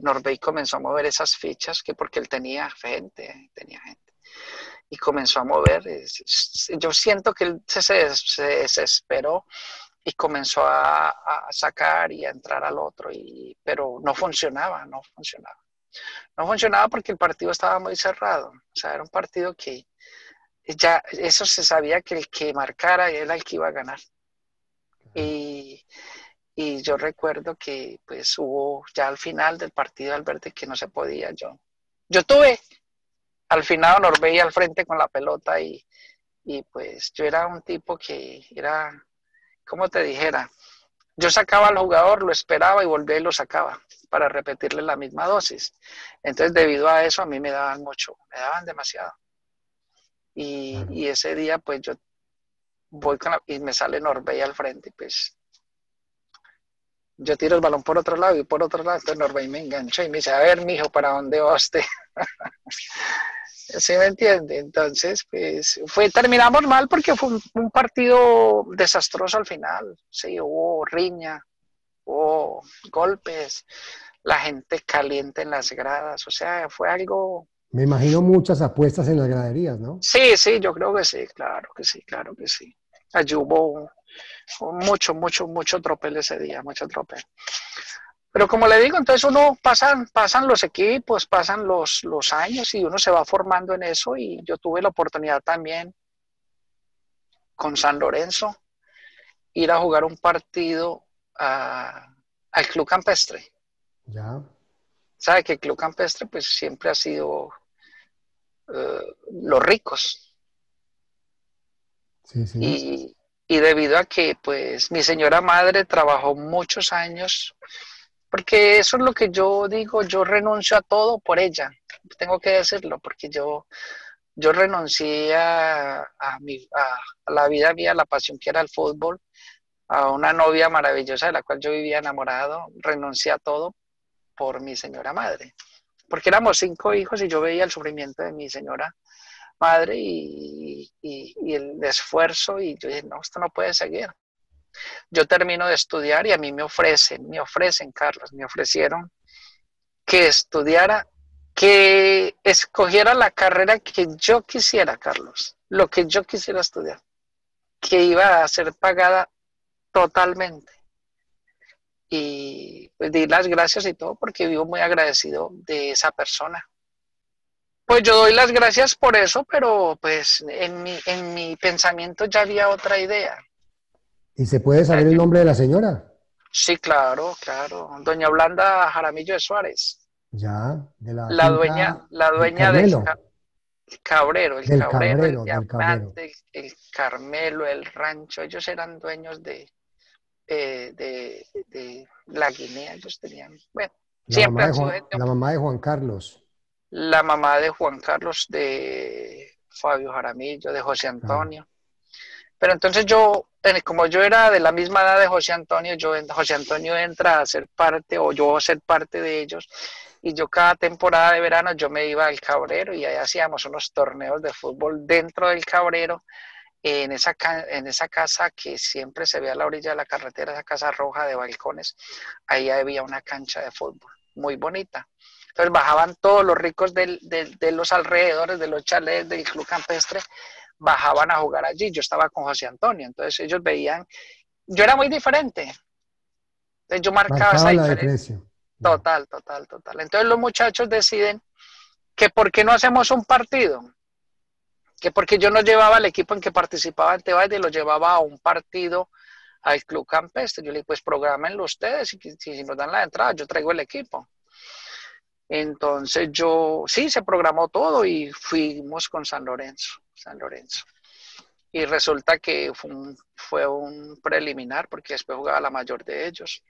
Norbey comenzó a mover esas fichas que porque él tenía gente. Y comenzó a mover. Yo siento que él se desesperó y comenzó a sacar y a entrar al otro, pero no funcionaba, no funcionaba. No funcionaba porque el partido estaba muy cerrado. O sea, era un partido que ya eso se sabía que el que marcara era el que iba a ganar. Y, y yo recuerdo que pues hubo ya al final del partido al verte que no se podía. Yo tuve al final a Norbey al frente con la pelota y pues yo era un tipo que era, como te dijera, yo sacaba al jugador, lo esperaba y volvía y lo sacaba para repetirle la misma dosis. Entonces, debido a eso, a mí me daban mucho, me daban demasiado. claro. Y ese día, pues yo voy y me sale Norbey al frente, pues yo tiro el balón por otro lado y por otro lado, entonces Norbey me enganchó y me dice, a ver, mijo, ¿para dónde va usted? ¿Sí me entiende? Entonces, pues terminamos mal porque fue un partido desastroso al final. Sí, hubo riña, hubo golpes, la gente caliente en las gradas, o sea, fue algo... Me imagino muchas apuestas en las graderías, ¿no? Sí, sí, yo creo que sí, claro que sí, claro que sí. Allí hubo mucho tropel ese día, mucho tropel. Pero como le digo, entonces pasan los equipos, pasan los años y uno se va formando en eso y yo tuve la oportunidad también con San Lorenzo ir a jugar un partido al Club Campestre. Ya, Sabe que el Club Campestre pues siempre ha sido los ricos sí, sí. y, y debido a que pues mi señora madre trabajó muchos años, porque eso es lo que yo digo, yo renuncio a todo por ella, tengo que decirlo, porque yo renuncié a la vida mía, a la pasión que era el fútbol, a una novia maravillosa de la cual yo vivía enamorado, renuncié a todo por mi señora madre, porque éramos 5 hijos y yo veía el sufrimiento de mi señora madre y el esfuerzo y yo dije, no, esto no puede seguir. Yo termino de estudiar y a mí me ofrecen, Carlos, me ofrecieron que estudiara, que escogiera la carrera que yo quisiera, Carlos, lo que yo quisiera estudiar, que iba a ser pagada totalmente. Y pues di las gracias y todo porque vivo muy agradecido de esa persona. Pues yo doy las gracias por eso, pero pues en mi pensamiento ya había otra idea. ¿Y se puede saber el nombre de la señora? Sí, claro, claro. Doña Blanda Jaramillo de Suárez, Ya, de la la dueña, finca la del dueña del Carmelo, Cabrero, el del Cabrero, el Cabrero, del Cabrero. Diamante, el Carmelo, el Rancho. Ellos eran dueños de la Guinea, ellos tenían, bueno, siempre han sido gente. La mamá de Juan Carlos. La mamá de Juan Carlos, de Fabio Jaramillo, de José Claro. Antonio. Pero entonces como yo era de la misma edad de José Antonio, José Antonio entra a ser parte, o yo a ser parte de ellos, y yo cada temporada de verano yo me iba al Cabrero y ahí hacíamos unos torneos de fútbol dentro del Cabrero, en esa casa que siempre se ve a la orilla de la carretera, esa casa roja de balcones, ahí había una cancha de fútbol muy bonita. Entonces bajaban todos los ricos de los alrededores, de los chalets del Club Campestre, bajaban a jugar allí. Yo estaba con José Antonio, entonces ellos veían, yo era muy diferente, entonces yo marcaba esa Marcaba la diferencia. diferencia. Ya. Total, total, total. Entonces los muchachos deciden que por qué no hacemos un partido, que porque yo no llevaba al equipo en que participaba en Tebaide, lo llevaba a un partido al Club Campestre. Yo le dije, pues programenlo ustedes y si nos dan la entrada, yo traigo el equipo. Entonces sí, se programó todo y fuimos con San Lorenzo. Y resulta que fue un preliminar porque después jugaba la mayor de ellos.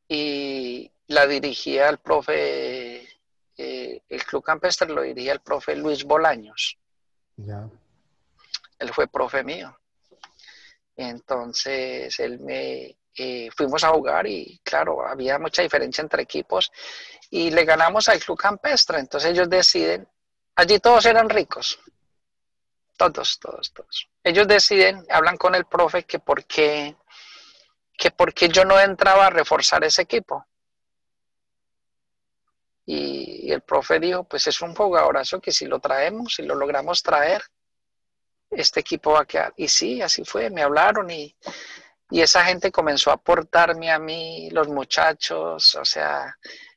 Y la dirigía el profe, el Club Campestre lo dirigía el profe Luis Bolaños. Ya. él fue profe mío. Entonces fuimos a jugar y claro, había mucha diferencia entre equipos y le ganamos al Club Campestre. Entonces ellos deciden, allí todos eran ricos, todos, todos, todos. Ellos deciden, hablan con el profe que por qué yo no entraba a reforzar ese equipo. Y el profe dijo, pues es un jugadorazo que si lo traemos, si lo logramos traer, este equipo va a quedar. Y sí, así fue, me hablaron y esa gente comenzó a aportarme a mí, los muchachos, o sea,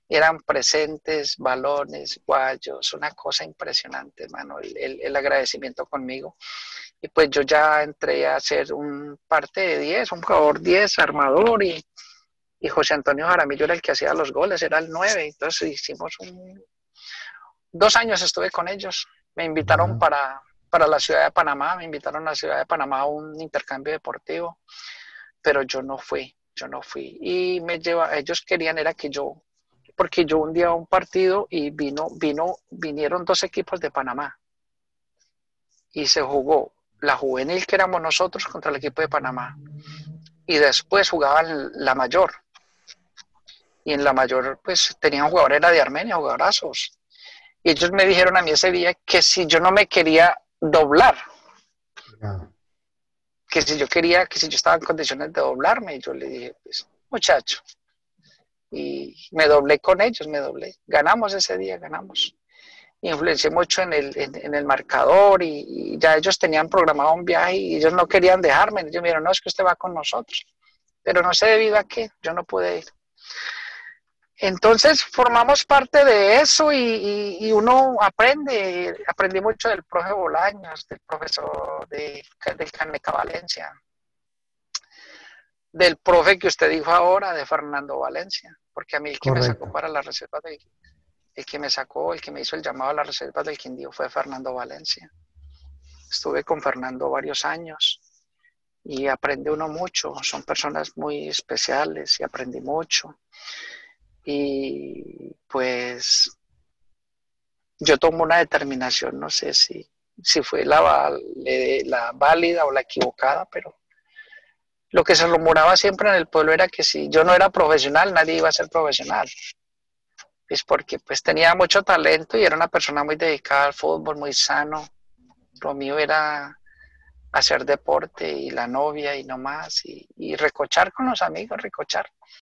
eran presentes, balones, guayos, una cosa impresionante, hermano, el agradecimiento conmigo. Y pues yo ya entré a ser un parte de 10, un jugador 10, armador, y José Antonio Jaramillo era el que hacía los goles, era el 9. Entonces hicimos 2 años estuve con ellos. Me invitaron Ah, para la ciudad de Panamá, me invitaron a la ciudad de Panamá a un intercambio deportivo, pero yo no fui. Y ellos querían era que yo, porque yo un día a un partido y vinieron 2 equipos de Panamá y se jugó la juvenil que éramos nosotros contra el equipo de Panamá y después jugaban la mayor y en la mayor pues tenían jugadores era de Armenia, jugadorazos y ellos me dijeron a mí ese día que si yo no me quería doblar, ya. que si yo estaba en condiciones de doblarme, y yo le dije pues muchacho, y me doblé con ellos, ganamos ese día, ganamos. Influencié mucho en el marcador y ya ellos tenían programado un viaje y ellos no querían dejarme. Ellos me dijeron, no, es que usted va con nosotros. Pero no sé debido a qué, yo no pude ir. Entonces formamos parte de eso y uno aprendí mucho del profe Bolaños, del profesor del Caneca Valencia, del profe que usted dijo ahora, de Fernando Valencia, porque a mí el que me sacó Correcto. para la reserva el que me hizo el llamado a la reserva del Quindío fue Fernando Valencia. Estuve con Fernando varios años y aprende uno mucho. Son personas muy especiales y aprendí mucho. Y pues yo tomo una determinación, no sé si fue la válida o la equivocada, pero lo que se rumoraba siempre en el pueblo era que si yo no era profesional, nadie iba a ser profesional. Es porque pues tenía mucho talento y era una persona muy dedicada al fútbol, muy sano. Lo mío era hacer deporte y la novia y no más, y recochar con los amigos, recochar.